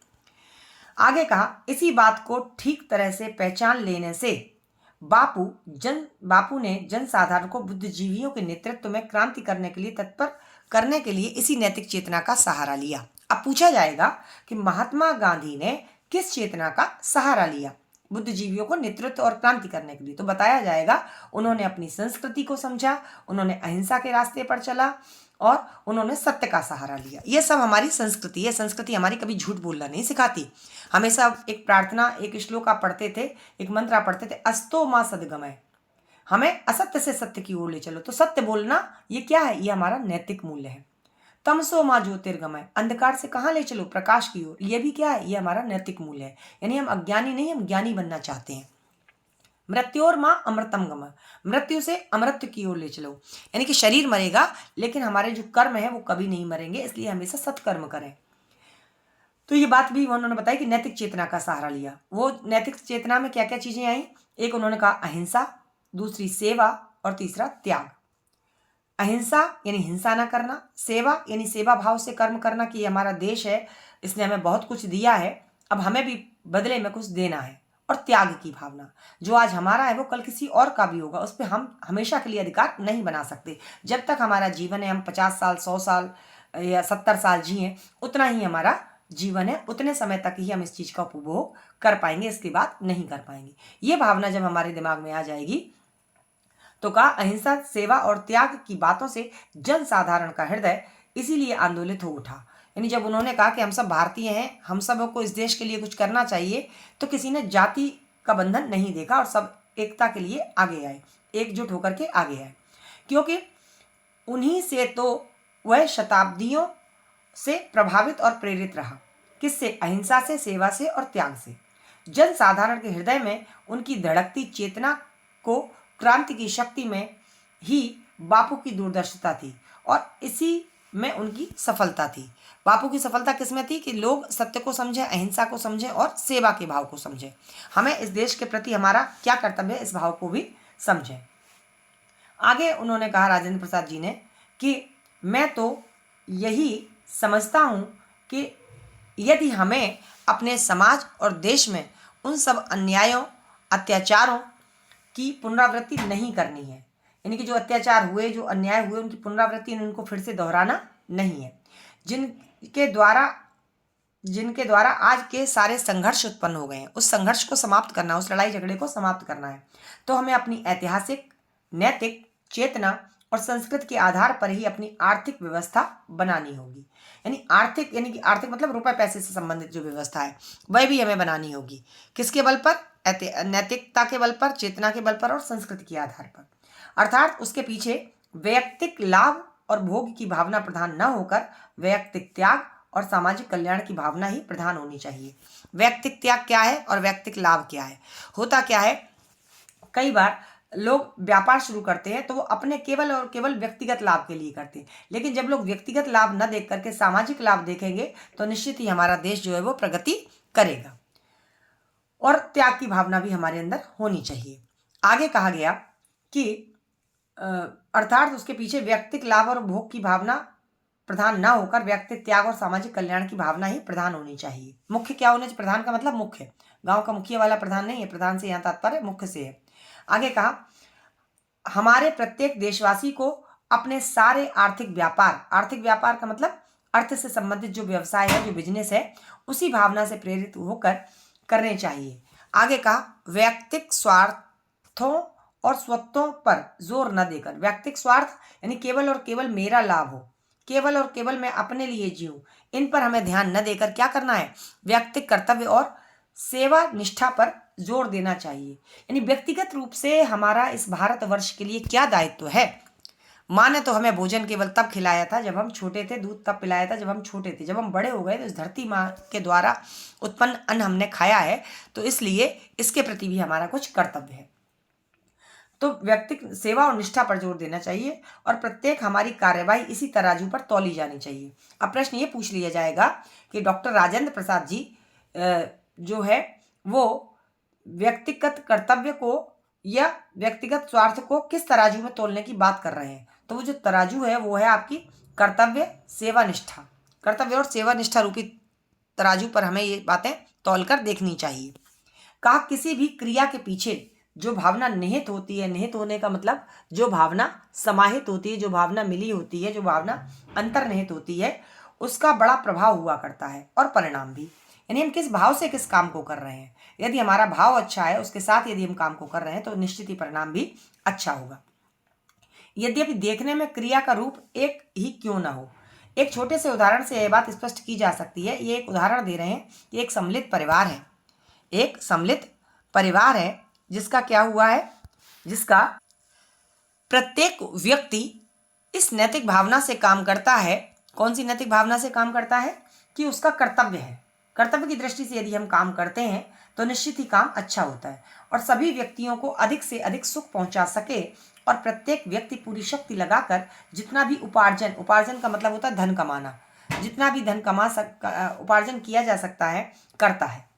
आगे कहा इसी बात को ठीक तरह से पहचान लेने से बापू ने जनसाधारण को बुद्धिजीवियों के नेतृत्व में क्रांति करने के लिए तत्पर करने के लिए इसी नैतिक चेतना का सहारा लिया। अब पूछा जाएगा कि महात्मा गांधी ने किस चेतना का सहारा लिया बुद्धिजीवियों को नेतृत्व और क्रांति करने के लिए? तो बताया जाएगा उन्होंने अपनी संस्कृति को समझा, उन्होंने अहिंसा के रास्ते पर चला और उन्होंने सत्य का सहारा लिया। ये सब हमारी संस्कृति है। संस्कृति हमारी कभी झूठ बोलना नहीं सिखाती। हमेशा एक प्रार्थना, एक श्लोक आप पढ़ते थे, एक मंत्र आप पढ़ते थे, अस्तो मां सद्गमय, हमें असत्य से सत्य की ओर ले चलो। तो सत्य बोलना ये क्या है? ये हमारा नैतिक मूल्य है। तमसो मां ज्योतिर्गमय, अंधकार से कहाँ ले चलो? प्रकाश की ओर। ये भी क्या है? ये हमारा नैतिक मूल्य है। यानी हम अज्ञानी नहीं, हम ज्ञानी बनना चाहते हैं। मृत्योर मां अमृतम गम, मृत्यु से अमृत की ओर ले चलो। यानी कि शरीर मरेगा लेकिन हमारे जो कर्म है वो कभी नहीं मरेंगे, इसलिए हमेशा सत्कर्म करें। तो ये बात भी उन्होंने बताई कि नैतिक चेतना का सहारा लिया। वो नैतिक चेतना में क्या क्या चीजें आई? एक उन्होंने कहा अहिंसा, दूसरी सेवा और तीसरा त्याग। अहिंसा यानी हिंसा ना करना, सेवा यानी सेवा भाव से कर्म करना कि ये हमारा देश है, इसने हमें बहुत कुछ दिया है, अब हमें भी बदले में कुछ देना है। और त्याग की भावना, जो आज हमारा है वो कल किसी और का भी होगा, उस पर हम हमेशा के लिए अधिकार नहीं बना सकते। जब तक हमारा जीवन है, हम 50 साल, 100 साल या 70 साल जिए, उतना ही हमारा जीवन है, उतने समय तक ही हम इस चीज का उपभोग कर पाएंगे, इसके बाद नहीं कर पाएंगे। ये भावना जब हमारे दिमाग में आ जाएगी तो कहा अहिंसा, सेवा और त्याग की बातों से जन साधारण का हृदय इसीलिए आंदोलित हो उठा। यानी जब उन्होंने कहा कि हम सब भारतीय हैं, हम सब को इस देश के लिए कुछ करना चाहिए, तो किसी ने जाति का बंधन नहीं देखा और सब एकता के लिए आगे आए, एकजुट होकर के आगे आए। क्योंकि उन्हीं से तो वह शताब्दियों से प्रभावित और प्रेरित रहा। किससे? अहिंसा से, सेवा से और त्याग से। जन साधारण के हृदय में उनकी धड़कती चेतना को क्रांति की शक्ति में ही बापू की दूरदर्शिता थी और इसी में उनकी सफलता थी। बापू की सफलता किसमें थी? कि लोग सत्य को समझें, अहिंसा को समझें और सेवा के भाव को समझें। हमें इस देश के प्रति हमारा क्या कर्तव्य है, इस भाव को भी समझें। आगे उन्होंने कहा राजेंद्र प्रसाद जी ने कि मैं तो यही समझता हूं कि यदि हमें अपने समाज और देश में उन सब अन्यायों, अत्याचारों की पुनरावृत्ति नहीं करनी है, यानी कि जो अत्याचार हुए, जो अन्याय हुए, उनकी पुनरावृत्ति, उनको फिर से दोहराना नहीं है, जिनके द्वारा आज के सारे संघर्ष उत्पन्न हो गए हैं, उस संघर्ष को समाप्त करना, उस लड़ाई झगड़े को समाप्त करना है। तो हमें अपनी ऐतिहासिक, नैतिक चेतना और संस्कृति के आधार पर ही अपनी आर्थिक व्यवस्था बनानी होगी। यानी कि आर्थिक मतलब रुपए पैसे से संबंधित जो व्यवस्था है वह भी हमें बनानी होगी। किसके बल पर? नैतिकता के बल पर, चेतना के बल पर और संस्कृति के आधार पर। अर्थात उसके पीछे वैयक्तिक लाभ और भोग की भावना प्रधान न होकर वैयक्तिक त्याग और सामाजिक कल्याण की भावना ही प्रधान होनी चाहिए। वैयक्तिक त्याग क्या है और वैयक्तिक लाभ क्या है? होता क्या है, कई बार लोग व्यापार शुरू करते हैं तो वो अपने केवल और केवल व्यक्तिगत लाभ के लिए करते हैं, लेकिन जब लोग व्यक्तिगत लाभ न देख करके सामाजिक लाभ देखेंगे तो निश्चित ही हमारा देश जो है वो प्रगति करेगा। और त्याग की भावना भी हमारे अंदर होनी चाहिए। आगे कहा गया कि अर्थात उसके पीछे व्यक्तिगत लाभ और भोग की भावना प्रधान न होकर व्यक्तिगत त्याग और सामाजिक कल्याण की भावना ही प्रधान होनी चाहिए। मुख्य क्या होने चाहिए? प्रधान का मतलब मुख्य, गांव का मुखिया वाला प्रधान नहीं है, प्रधान से यहाँ तात्पर्य मुख्य से है। आगे कहा, हमारे प्रत्येक देशवासी को अपने सारे आर्थिक व्यापार का मतलब अर्थ से संबंधित जो व्यवसाय है, जो बिजनेस है, उसी भावना से प्रेरित होकर करने चाहिए। आगे कहा, वैयक्तिक स्वार्थों और स्वत्वों पर जोर न देकर, व्यक्तिक स्वार्थ यानी केवल और केवल मेरा लाभ हो, केवल और केवल मैं अपने लिए जीऊं, इन पर हमें ध्यान न देकर क्या करना है? व्यक्तिक कर्तव्य और सेवा निष्ठा पर जोर देना चाहिए। यानी व्यक्तिगत रूप से हमारा इस भारतवर्ष के लिए क्या दायित्व है? माँ ने तो हमें भोजन केवल तब खिलाया था जब हम छोटे थे, दूध तब पिलाया था जब हम छोटे थे, जब हम बड़े हो गए तो इस धरती माँ के द्वारा उत्पन्न अन्न हमने खाया है, तो इसलिए इसके प्रति भी हमारा कुछ कर्तव्य है। तो व्यक्तिगत सेवा और निष्ठा पर जोर देना चाहिए और प्रत्येक हमारी कार्यवाही इसी तराजू पर तौली जानी चाहिए। अब प्रश्न ये पूछ लिया जाएगा कि डॉक्टर राजेंद्र प्रसाद जी जो है वो व्यक्तिगत कर्तव्य को या व्यक्तिगत स्वार्थ को किस तराजू में तोलने की बात कर रहे हैं? तो वो जो तराजू है वो है आपकी कर्तव्य सेवा निष्ठा, कर्तव्य और सेवा निष्ठा रूपी तराजू पर हमें ये बातें तौलकर देखनी चाहिए। कहा, किसी भी क्रिया के पीछे जो भावना निहित होती है, निहित होने का मतलब जो भावना समाहित होती है, जो भावना मिली होती है, जो भावना अंतर्निहित होती है, उसका बड़ा प्रभाव हुआ करता है और परिणाम भी। यानी हम किस भाव से किस काम को कर रहे हैं, यदि हमारा भाव अच्छा है, उसके साथ यदि हम काम को कर रहे हैं तो निश्चित ही परिणाम भी अच्छा होगा। यद्यपि देखने में क्रिया का रूप एक ही क्यों ना हो, एक छोटे से उदाहरण से यह बात स्पष्ट की जा सकती है। ये एक उदाहरण दे रहे हैं कि एक सम्मिलित परिवार है, एक सम्मिलित परिवार है जिसका क्या हुआ है, जिसका प्रत्येक व्यक्ति इस नैतिक भावना से काम करता है। कौन सी नैतिक भावना से काम करता है? कि उसका कर्तव्य है, कर्तव्य की दृष्टि से यदि हम काम करते हैं तो निश्चित ही काम अच्छा होता है और सभी व्यक्तियों को अधिक से अधिक सुख पहुंचा सके और प्रत्येक व्यक्ति पूरी शक्ति लगाकर जितना भी उपार्जन का मतलब होता है धन कमाना, जितना भी धन उपार्जन किया जा सकता है करता है।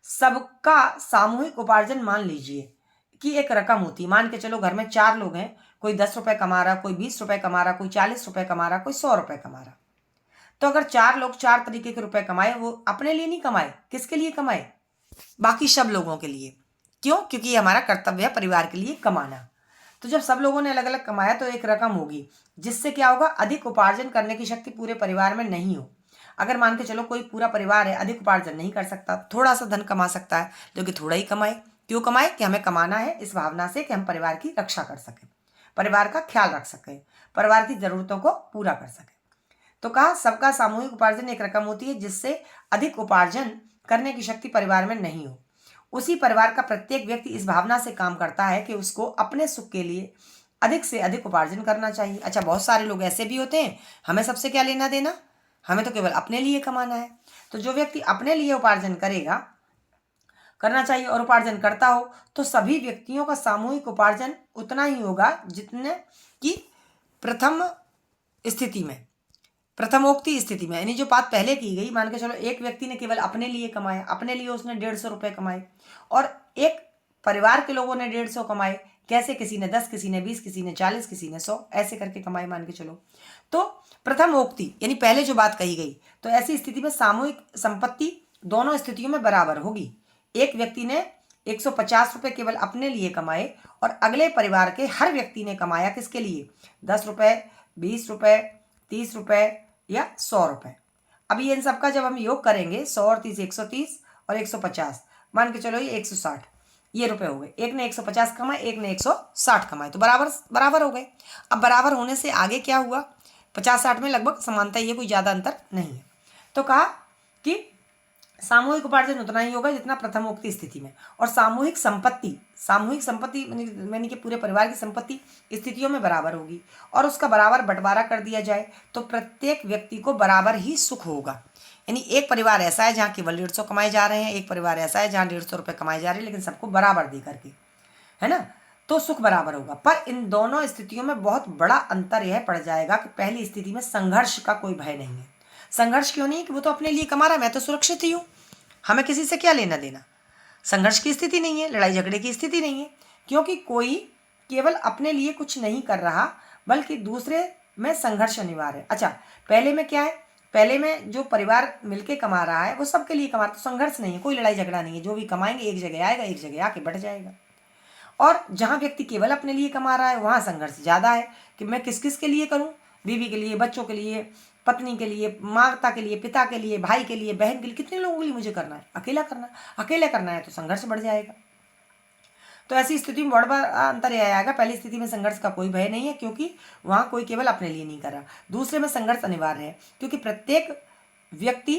सबका सामूहिक उपार्जन मान लीजिए कि एक रकम होती है, मान के चलो घर में 4 लोग हैं, कोई 10 रुपए कमा रहा, कोई 20 रुपए कमा रहा, कोई 40 रुपए कमा रहा, कोई 100 रुपए कमा रहा। तो अगर 4 लोग 4 तरीके के रुपए कमाए, वो अपने लिए नहीं कमाए, किसके लिए कमाए? बाकी सब लोगों के लिए। क्यों? क्योंकि ये हमारा कर्तव्य है परिवार के लिए कमाना। तो जब सब लोगों ने अलग अलग कमाया तो एक रकम होगी, जिससे क्या होगा? अधिक उपार्जन करने की शक्ति पूरे परिवार में नहीं हो। अगर मान के चलो कोई पूरा परिवार है, अधिक उपार्जन नहीं कर सकता, थोड़ा सा धन कमा सकता है, जो कि थोड़ा ही कमाए। क्यों कमाए? कि हमें कमाना है इस भावना से कि हम परिवार की रक्षा कर सकें, परिवार का ख्याल रख सकें, परिवार की जरूरतों को पूरा कर सकें। तो कहा, सबका सामूहिक उपार्जन एक रकम होती है जिससे अधिक उपार्जन करने की शक्ति परिवार में नहीं हो। उसी परिवार का प्रत्येक व्यक्ति इस भावना से काम करता है कि उसको अपने सुख के लिए अधिक से अधिक उपार्जन करना चाहिए। अच्छा, बहुत सारे लोग ऐसे भी होते हैं, हमें सबसे क्या लेना देना, हमें तो केवल अपने लिए कमाना है। तो जो व्यक्ति अपने लिए उपार्जन करना चाहिए और उपार्जन करता हो तो सभी व्यक्तियों का सामूहिक उपार्जन उतना ही होगा जितने की प्रथमोक्ति स्थिति में, यानी जो बात पहले की गई, मान के चलो एक व्यक्ति ने केवल अपने लिए कमाया, अपने लिए उसने 150 रुपए कमाए और एक परिवार के लोगों ने 150 कमाए। कैसे? किसी ने 10, किसी ने 20, किसी ने 40, किसी ने 100, ऐसे करके कमाए मान के चलो। तो प्रथमोक्ति यानी पहले जो बात कही गई, तो ऐसी स्थिति में सामूहिक संपत्ति दोनों स्थितियों में बराबर होगी। एक व्यक्ति ने 150 रुपए केवल अपने लिए कमाए और अगले परिवार के हर व्यक्ति ने कमाया किसके लिए? 10 रुपए, 20 रुपए, 30 रुपए या 100 रुपए। अभी इन सबका जब हम योग करेंगे, 100 और 30, 130 और 150, मान के चलो ये 160। ये रुपए हो गए, एक ने 150 कमाए, एक ने 160 कमाए, तो बराबर बराबर हो गए। अब बराबर होने से आगे क्या हुआ, 50-60 में लगभग समानता, ये कोई ज़्यादा अंतर नहीं है। तो कहा कि सामूहिक उपार्जन उतना ही होगा जितना प्रथमोक्त स्थिति में, और सामूहिक संपत्ति यानी कि पूरे परिवार की संपत्ति स्थितियों में बराबर होगी, और उसका बराबर बंटवारा कर दिया जाए तो प्रत्येक व्यक्ति को बराबर ही सुख होगा। यानी एक परिवार ऐसा है जहाँ केवल 150 कमाए जा रहे हैं, एक परिवार ऐसा है जहाँ 150 रुपये कमाए जा रहे हैं, लेकिन सबको बराबर दे करके, है ना, तो सुख बराबर होगा। पर इन दोनों स्थितियों में बहुत बड़ा अंतर यह पड़ जाएगा कि पहली स्थिति में संघर्ष का कोई भय नहीं है। संघर्ष क्यों नहीं है, कि वो तो अपने लिए कमा रहा है, मैं तो सुरक्षित ही हूँ, हमें किसी से क्या लेना देना। संघर्ष की स्थिति नहीं है, लड़ाई झगड़े की स्थिति नहीं है, क्योंकि कोई केवल अपने लिए कुछ नहीं कर रहा, बल्कि दूसरे में संघर्ष अनिवार्य है। अच्छा, पहले में क्या है, पहले में जो परिवार मिलके कमा रहा है वो सबके लिए कमा रहा है, तो संघर्ष नहीं है, कोई लड़ाई झगड़ा नहीं है, जो भी कमाएंगे एक जगह आएगा, एक जगह आके बढ़ जाएगा। और जहाँ व्यक्ति केवल अपने लिए कमा रहा है वहाँ संघर्ष ज़्यादा है कि मैं किस किस के लिए करूँ, बीवी के लिए, बच्चों के लिए, पत्नी के लिए, माता के लिए, पिता के लिए, भाई के लिए, बहन के लिए, कितने लोगों के लिए मुझे करना है, अकेले करना है तो संघर्ष बढ़ जाएगा। तो ऐसी स्थिति में बड़ा अंतर यह आएगा, पहली स्थिति में संघर्ष का कोई भय नहीं है क्योंकि वहाँ कोई केवल अपने लिए नहीं कर रहा। दूसरे में संघर्ष अनिवार्य है क्योंकि प्रत्येक व्यक्ति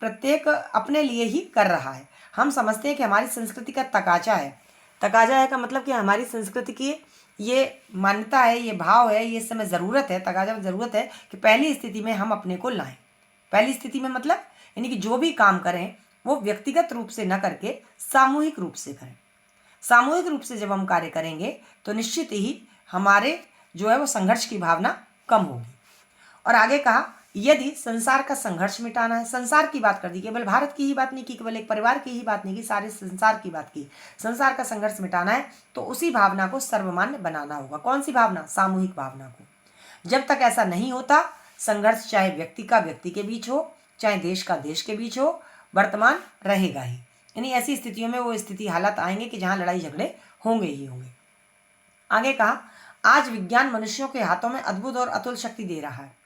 प्रत्येक अपने लिए ही कर रहा है। हम समझते हैं कि हमारी संस्कृति का तकाजा है, तकाजा है का मतलब कि हमारी संस्कृति की ये मान्यता है, ये भाव है, ये इस समय ज़रूरत है, तकाजा में ज़रूरत है कि पहली स्थिति में हम अपने को लाएं। पहली स्थिति में मतलब यानी कि जो भी काम करें वो व्यक्तिगत रूप से न करके सामूहिक रूप से करें। सामूहिक रूप से जब हम कार्य करेंगे तो निश्चित ही हमारे जो है वो संघर्ष की भावना कम होगी। और आगे कहा, यदि संसार का संघर्ष मिटाना है, संसार की बात कर दी, केवल भारत की ही बात नहीं की, केवल एक परिवार की ही बात नहीं की, सारे संसार की बात की। संसार का संघर्ष मिटाना है तो उसी भावना को सर्वमान्य बनाना होगा। कौन सी भावना, सामूहिक भावना को। जब तक ऐसा नहीं होता, संघर्ष चाहे व्यक्ति का व्यक्ति के बीच हो, चाहे देश का देश के बीच हो, वर्तमान रहेगा ही। यानी ऐसी स्थितियों में वो स्थिति हालात आएंगे कि जहां लड़ाई झगड़े होंगे ही होंगे। आगे कहा, आज विज्ञान मनुष्यों के हाथों में अद्भुत और अतुल शक्ति दे रहा है।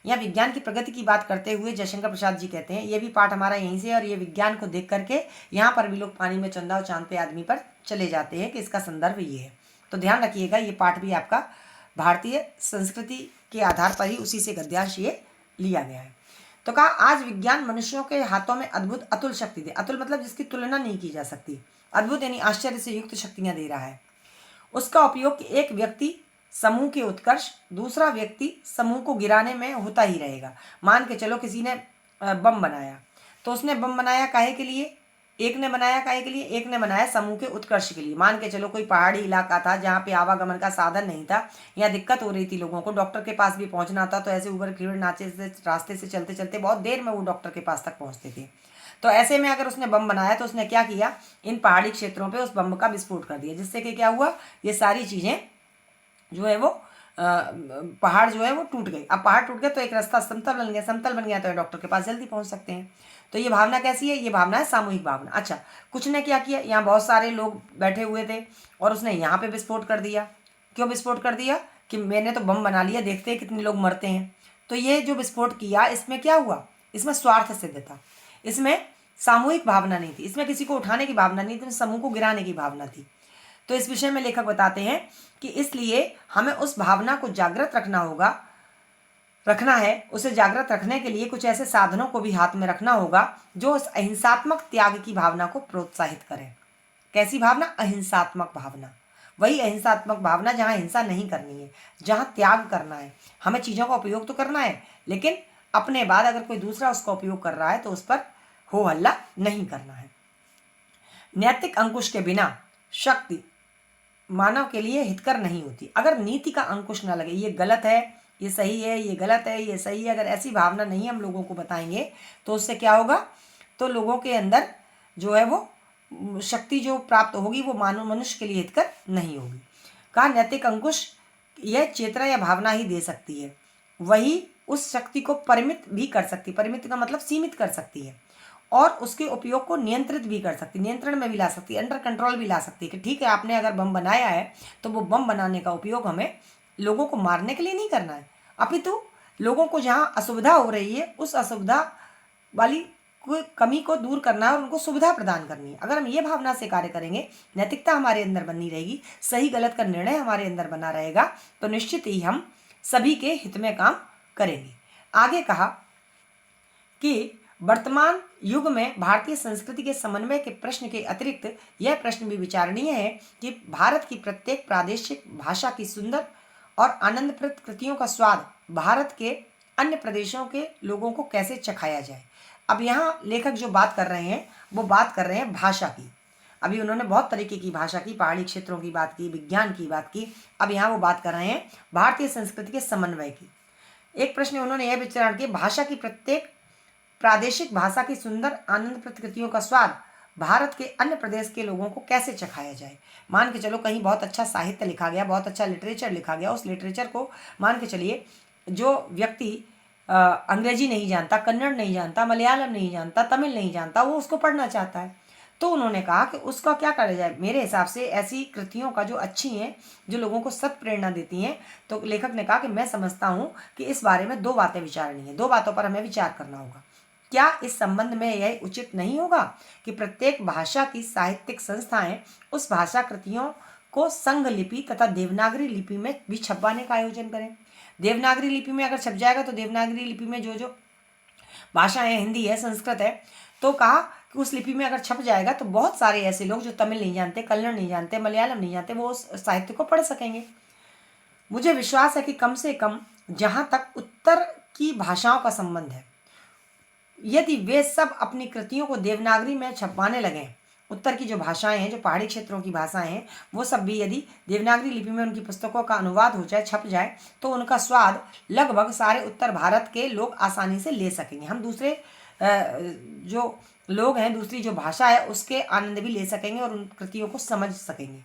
यहाँ विज्ञान की प्रगति की बात करते हुए जयशंकर प्रसाद जी कहते हैं, ये भी पाठ हमारा यहीं से, और ये विज्ञान को देख करके यहाँ पर भी लोग पानी में चंदा और चांद पे आदमी पर चले जाते हैं कि इसका संदर्भ ये है। तो ध्यान रखिएगा, ये पाठ भी आपका भारतीय संस्कृति के आधार पर ही उसी से गद्यांश ये लिया गया है। तो कहा, आज विज्ञान मनुष्यों के हाथों में अद्भुत अतुल शक्ति दे, अतुल मतलब जिसकी तुलना नहीं की जा सकती, अद्भुत यानी आश्चर्य से युक्त शक्तियां दे रहा है। उसका उपयोग एक व्यक्ति समूह के उत्कर्ष, दूसरा व्यक्ति समूह को गिराने में होता ही रहेगा। मान के चलो किसी ने बम बनाया, तो उसने बम बनाया काहे के लिए, एक ने बनाया काहे के लिए, एक ने बनाया समूह के उत्कर्ष के लिए। मान के चलो कोई पहाड़ी इलाका था जहाँ पे आवागमन का साधन नहीं था, यहाँ दिक्कत हो रही थी लोगों को, डॉक्टर के पास भी पहुँचना था, तो ऐसे ऊबर खीड़ नाचे से रास्ते से चलते चलते बहुत देर में वो डॉक्टर के पास तक पहुँचते थे। तो ऐसे में अगर उसने बम बनाया तो उसने क्या किया, इन पहाड़ी क्षेत्रों पर उस बम का विस्फोट कर दिया, जिससे कि क्या हुआ, ये सारी चीज़ें जो है वो पहाड़ जो है वो टूट गई। अब पहाड़ टूट गए तो एक रास्ता समतल बन गया, समतल बन गया तो डॉक्टर के पास जल्दी पहुंच सकते हैं। तो ये भावना कैसी है, ये भावना है सामूहिक भावना। अच्छा, कुछ ने क्या किया, यहाँ बहुत सारे लोग बैठे हुए थे और उसने यहाँ पे विस्फोट कर दिया। क्यों विस्फोट कर दिया, कि मैंने तो बम बना लिया, देखते हैं कितने लोग मरते हैं। तो ये जो विस्फोट किया, इसमें क्या हुआ, इसमें स्वार्थ सिद्ध था, इसमें सामूहिक भावना नहीं थी, इसमें किसी को उठाने की भावना नहीं थी, समूह को गिराने की भावना थी। तो इस विषय में लेखक बताते हैं कि इसलिए हमें उस भावना को जागृत रखना है। उसे जागृत रखने के लिए कुछ ऐसे साधनों को भी हाथ में रखना होगा जो उस अहिंसात्मक त्याग की भावना को प्रोत्साहित करें। कैसी भावना, अहिंसात्मक भावना। वही अहिंसात्मक भावना जहाँ हिंसा नहीं करनी है, जहाँ त्याग करना है। हमें चीज़ों का उपयोग तो करना है, लेकिन अपने बाद अगर कोई दूसरा उसका उपयोग कर रहा है तो उस पर हो हल्ला नहीं करना है। नैतिक अंकुश के बिना शक्ति मानव के लिए हितकर नहीं होती। अगर नीति का अंकुश ना लगे, ये गलत है, ये सही है, ये गलत है, ये सही है, अगर ऐसी भावना नहीं हम लोगों को बताएंगे तो उससे क्या होगा, तो लोगों के अंदर जो है वो शक्ति जो प्राप्त होगी वो मानव मनुष्य के लिए हितकर नहीं होगी। कहा, नैतिक अंकुश यह चेतना या भावना ही दे सकती है, वही उस शक्ति को परिमित भी कर सकती है, परिमित का मतलब सीमित कर सकती है, और उसके उपयोग को नियंत्रित भी कर सकती, नियंत्रण में भी ला सकती, अंडर कंट्रोल भी ला सकती है कि ठीक है, आपने अगर बम बनाया है तो वो बम बनाने का उपयोग हमें लोगों को मारने के लिए नहीं करना है, अपितु लोगों को जहाँ असुविधा हो रही है उस असुविधा वाली कमी को दूर करना है और उनको सुविधा प्रदान करनी है। अगर हम ये भावना से कार्य करेंगे, नैतिकता हमारे अंदर बनी रहेगी, सही गलत का निर्णय हमारे अंदर बना रहेगा, तो निश्चित ही हम सभी के हित में काम करेंगे। आगे कहा कि वर्तमान युग में भारतीय संस्कृति के समन्वय के प्रश्न के अतिरिक्त यह प्रश्न भी विचारणीय है कि भारत की प्रत्येक प्रादेशिक भाषा की सुंदर और आनंदप्रद कृतियों का स्वाद भारत के अन्य प्रदेशों के लोगों को कैसे चखाया जाए। अब यहाँ लेखक जो बात कर रहे हैं वो बात कर रहे हैं भाषा की। अभी उन्होंने बहुत तरीके की भाषा की, पहाड़ी क्षेत्रों की बात की, विज्ञान की बात की। अब यहाँ वो बात कर रहे हैं भारतीय संस्कृति के समन्वय की। एक प्रश्न उन्होंने यह विचारण किया, भाषा की प्रत्येक प्रादेशिक भाषा की सुंदर आनंदप्रद कृतियों का स्वाद भारत के अन्य प्रदेश के लोगों को कैसे चखाया जाए। मान के चलो कहीं बहुत अच्छा साहित्य लिखा गया, बहुत अच्छा लिटरेचर लिखा गया, उस लिटरेचर को मान के चलिए जो व्यक्ति अंग्रेजी नहीं जानता, कन्नड़ नहीं जानता, मलयालम नहीं जानता, तमिल नहीं जानता, वो उसको पढ़ना चाहता है। तो उन्होंने कहा कि उसका क्या करा जाए। मेरे हिसाब से ऐसी कृतियों का जो अच्छी हैं, जो लोगों को सत प्रेरणा देती हैं, तो लेखक ने कहा कि मैं समझता हूँ कि इस बारे में दो बातें विचारनी है, दो बातों पर हमें विचार करना होगा। क्या इस संबंध में यह उचित नहीं होगा कि प्रत्येक भाषा की साहित्यिक संस्थाएं उस भाषा कृतियों को संघ लिपि तथा देवनागरी लिपि में भी छपवाने का आयोजन करें। देवनागरी लिपि में अगर छप जाएगा तो देवनागरी लिपि में जो जो भाषाएं, हिंदी है, संस्कृत है, तो कहा कि उस लिपि में अगर छप जाएगा तो बहुत सारे ऐसे लोग जो तमिल नहीं जानते, कन्नड़ नहीं जानते, मलयालम नहीं जानते, वो उस साहित्य को पढ़ सकेंगे। मुझे विश्वास है कि कम से कम जहाँ तक उत्तर की भाषाओं का संबंध है, यदि वे सब अपनी कृतियों को देवनागरी में छपवाने लगे, उत्तर की जो भाषाएं हैं, जो पहाड़ी क्षेत्रों की भाषाएं हैं, वो सब भी यदि देवनागरी लिपि में उनकी पुस्तकों का अनुवाद हो जाए, छप जाए, तो उनका स्वाद लगभग सारे उत्तर भारत के लोग आसानी से ले सकेंगे। हम दूसरे जो लोग हैं, दूसरी जो भाषा है, उसके आनंद भी ले सकेंगे और उन कृतियों को समझ सकेंगे।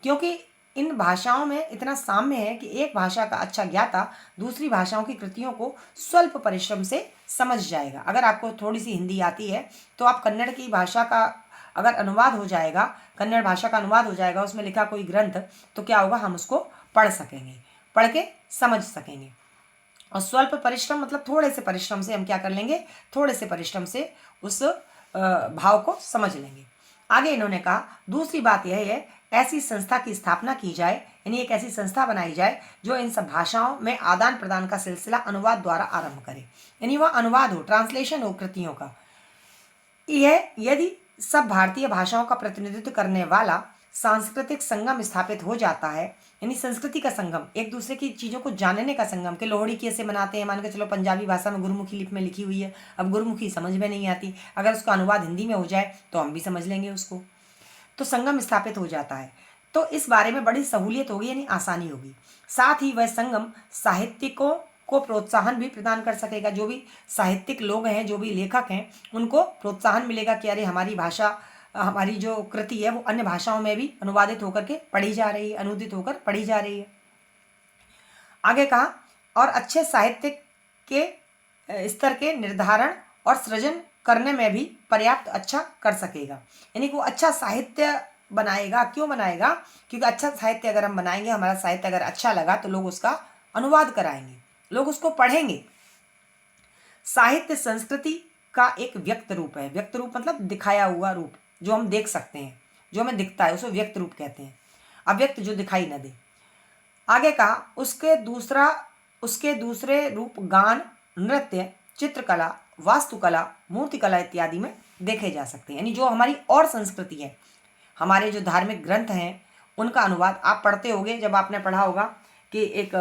क्योंकि इन भाषाओं में इतना साम्य है कि एक भाषा का अच्छा ज्ञाता दूसरी भाषाओं की कृतियों को स्वल्प परिश्रम से समझ जाएगा। अगर आपको थोड़ी सी हिंदी आती है तो आप कन्नड़ की भाषा का अगर अनुवाद हो जाएगा, कन्नड़ भाषा का अनुवाद हो जाएगा, उसमें लिखा कोई ग्रंथ, तो क्या होगा, हम उसको पढ़ सकेंगे, पढ़ के समझ सकेंगे। और स्वल्प परिश्रम मतलब थोड़े से परिश्रम से हम क्या कर लेंगे, थोड़े से परिश्रम से उस भाव को समझ लेंगे। आगे इन्होंने कहा दूसरी बात यह है, ऐसी संस्था की स्थापना की जाए, यानी एक ऐसी संस्था बनाई जाए जो इन सब भाषाओं में आदान प्रदान का सिलसिला अनुवाद द्वारा आरंभ करे, यानी वह अनुवाद हो, ट्रांसलेशन हो कृतियों का। यह यदि सब भारतीय भाषाओं का प्रतिनिधित्व करने वाला सांस्कृतिक संगम स्थापित हो जाता है, यानी संस्कृति का संगम, एक दूसरे की चीज़ों को जानने का संगम, कि लोहड़ी कैसे मनाते हैं, मान के चलो पंजाबी भाषा में गुरुमुखी लिपि में लिखी हुई है, अब गुरुमुखी समझ में नहीं आती, अगर उसका अनुवाद हिंदी में हो जाए तो हम भी समझ लेंगे उसको, तो संगम स्थापित हो जाता है। तो इस बारे में बड़ी सहूलियत होगी, यानी आसानी होगी। साथ ही वह संगम साहित्यिकों को प्रोत्साहन भी प्रदान कर सकेगा। जो भी साहित्यिक लोग हैं, जो भी लेखक हैं, उनको प्रोत्साहन मिलेगा कि अरे हमारी भाषा, हमारी जो कृति है वो अन्य भाषाओं में भी अनुवादित होकर के पढ़ी जा रही है, अनुदित होकर पढ़ी जा रही है। आगे कहा और अच्छे साहित्य के स्तर के निर्धारण और सृजन करने में भी पर्याप्त अच्छा कर सकेगा, यानी कि वो अच्छा साहित्य बनाएगा। क्यों बनाएगा? क्योंकि अच्छा साहित्य अगर हम बनाएंगे, हमारा साहित्य अगर अच्छा लगा तो लोग उसका अनुवाद कराएंगे, लोग उसको पढ़ेंगे। साहित्य संस्कृति का एक व्यक्त रूप है। व्यक्त रूप मतलब दिखाया हुआ रूप, जो हम देख सकते हैं, जो हमें दिखता है, उसको व्यक्त रूप कहते हैं। अव्यक्त जो दिखाई न दे। आगे कहा उसके दूसरे रूप गान, नृत्य, चित्रकला, वास्तुकला, मूर्तिकला इत्यादि में देखे जा सकते हैं, यानी जो हमारी और संस्कृति है, हमारे जो धार्मिक ग्रंथ हैं उनका अनुवाद आप पढ़ते होंगे। जब आपने पढ़ा होगा कि एक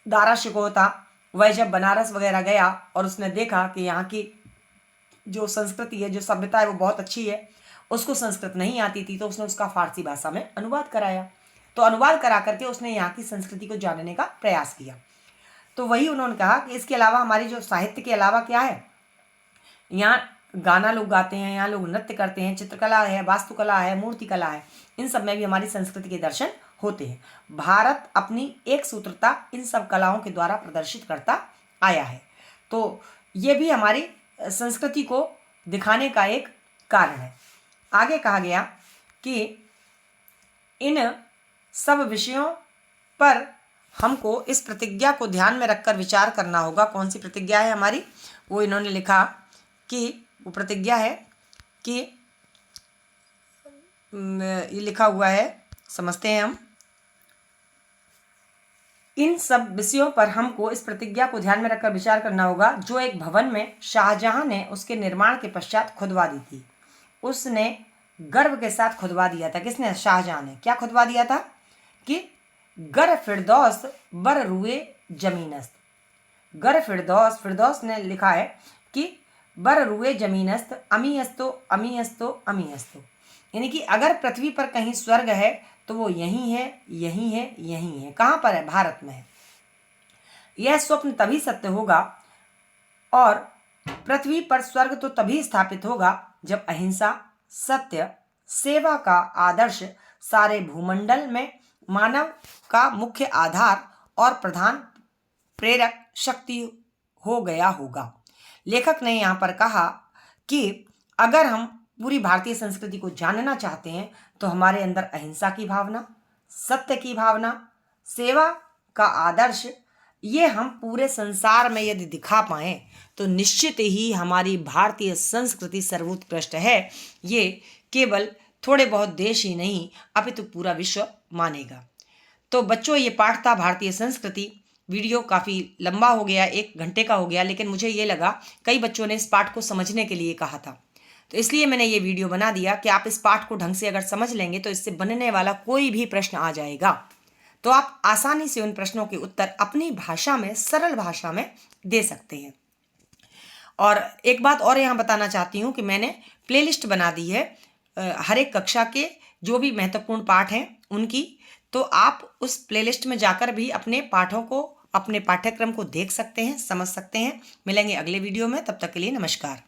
दारा शिकोह था, वह जब बनारस वगैरह गया और उसने देखा कि यहाँ की जो संस्कृति है, जो सभ्यता है, वो बहुत अच्छी है, उसको संस्कृत नहीं आती थी, तो उसने उसका फारसी भाषा में अनुवाद कराया। तो अनुवाद करा करके उसने यहाँ की संस्कृति को जानने का प्रयास किया। तो वही उन्होंने कहा कि इसके अलावा हमारी जो साहित्य के अलावा क्या है, यहाँ गाना लोग गाते हैं, यहाँ लोग नृत्य करते हैं, चित्रकला है, वास्तुकला है, मूर्तिकला है, इन सब में भी हमारी संस्कृति के दर्शन होते हैं। भारत अपनी एक सूत्रता इन सब कलाओं के द्वारा प्रदर्शित करता आया है। तो ये भी हमारी संस्कृति को दिखाने का एक कारण है। आगे कहा गया कि इन सब विषयों पर हमको इस प्रतिज्ञा को ध्यान में रखकर विचार करना होगा। कौन सी प्रतिज्ञा है हमारी? वो इन्होंने लिखा कि वो प्रतिज्ञा है कि ये लिखा हुआ है, समझते हैं हम। इन सब विषयों पर हमको इस प्रतिज्ञा को ध्यान में रखकर विचार करना होगा, जो एक भवन में शाहजहां ने उसके निर्माण के पश्चात खुदवा दी थी। उसने गर्व के साथ खुदवा दिया था। किसने? शाहजहां ने। क्या खुदवा दिया था? कि गर फिरदौस बर रुए जमीनस्त। गर फिरदौस, फिरदौस ने लिखा है कि बर रुए जमीनस्त अमीयस्तो अमीयस्तो अमीयस्तो, यानी कि अगर पृथ्वी पर कहीं स्वर्ग है तो वो यहीं है, यहीं है, यहीं है। कहाँ पर है? भारत में है। यह स्वप्न तभी सत्य होगा और पृथ्वी पर स्वर्ग तो तभी स्थापित होगा जब अहिंसा, सत्य, सेवा का आदर्श सारे भूमंडल में मानव का मुख्य आधार और प्रधान प्रेरक शक्ति हो गया होगा। लेखक ने यहाँ पर कहा कि अगर हम पूरी भारतीय संस्कृति को जानना चाहते हैं तो हमारे अंदर अहिंसा की भावना, सत्य की भावना, सेवा का आदर्श, ये हम पूरे संसार में यदि दिखा पाएं तो निश्चित ही हमारी भारतीय संस्कृति सर्वोत्कृष्ट है। ये केवल थोड़े बहुत देश ही नहीं अपितु पूरा विश्व मानेगा। तो बच्चों, ये पाठ था भारतीय संस्कृति। वीडियो काफ़ी लंबा हो गया, 1 घंटे का हो गया, लेकिन मुझे ये लगा कई बच्चों ने इस पाठ को समझने के लिए कहा था, तो इसलिए मैंने ये वीडियो बना दिया कि आप इस पाठ को ढंग से अगर समझ लेंगे तो इससे बनने वाला कोई भी प्रश्न आ जाएगा, तो आप आसानी से उन प्रश्नों के उत्तर अपनी भाषा में, सरल भाषा में दे सकते हैं। और एक बात और यहाँ बताना चाहती हूँ कि मैंने प्लेलिस्ट बना दी है हर एक कक्षा के जो भी महत्वपूर्ण पाठ हैं उनकी, तो आप उस प्लेलिस्ट में जाकर भी अपने पाठों को, अपने पाठ्यक्रम को देख सकते हैं, समझ सकते हैं। मिलेंगे अगले वीडियो में, तब तक के लिए नमस्कार।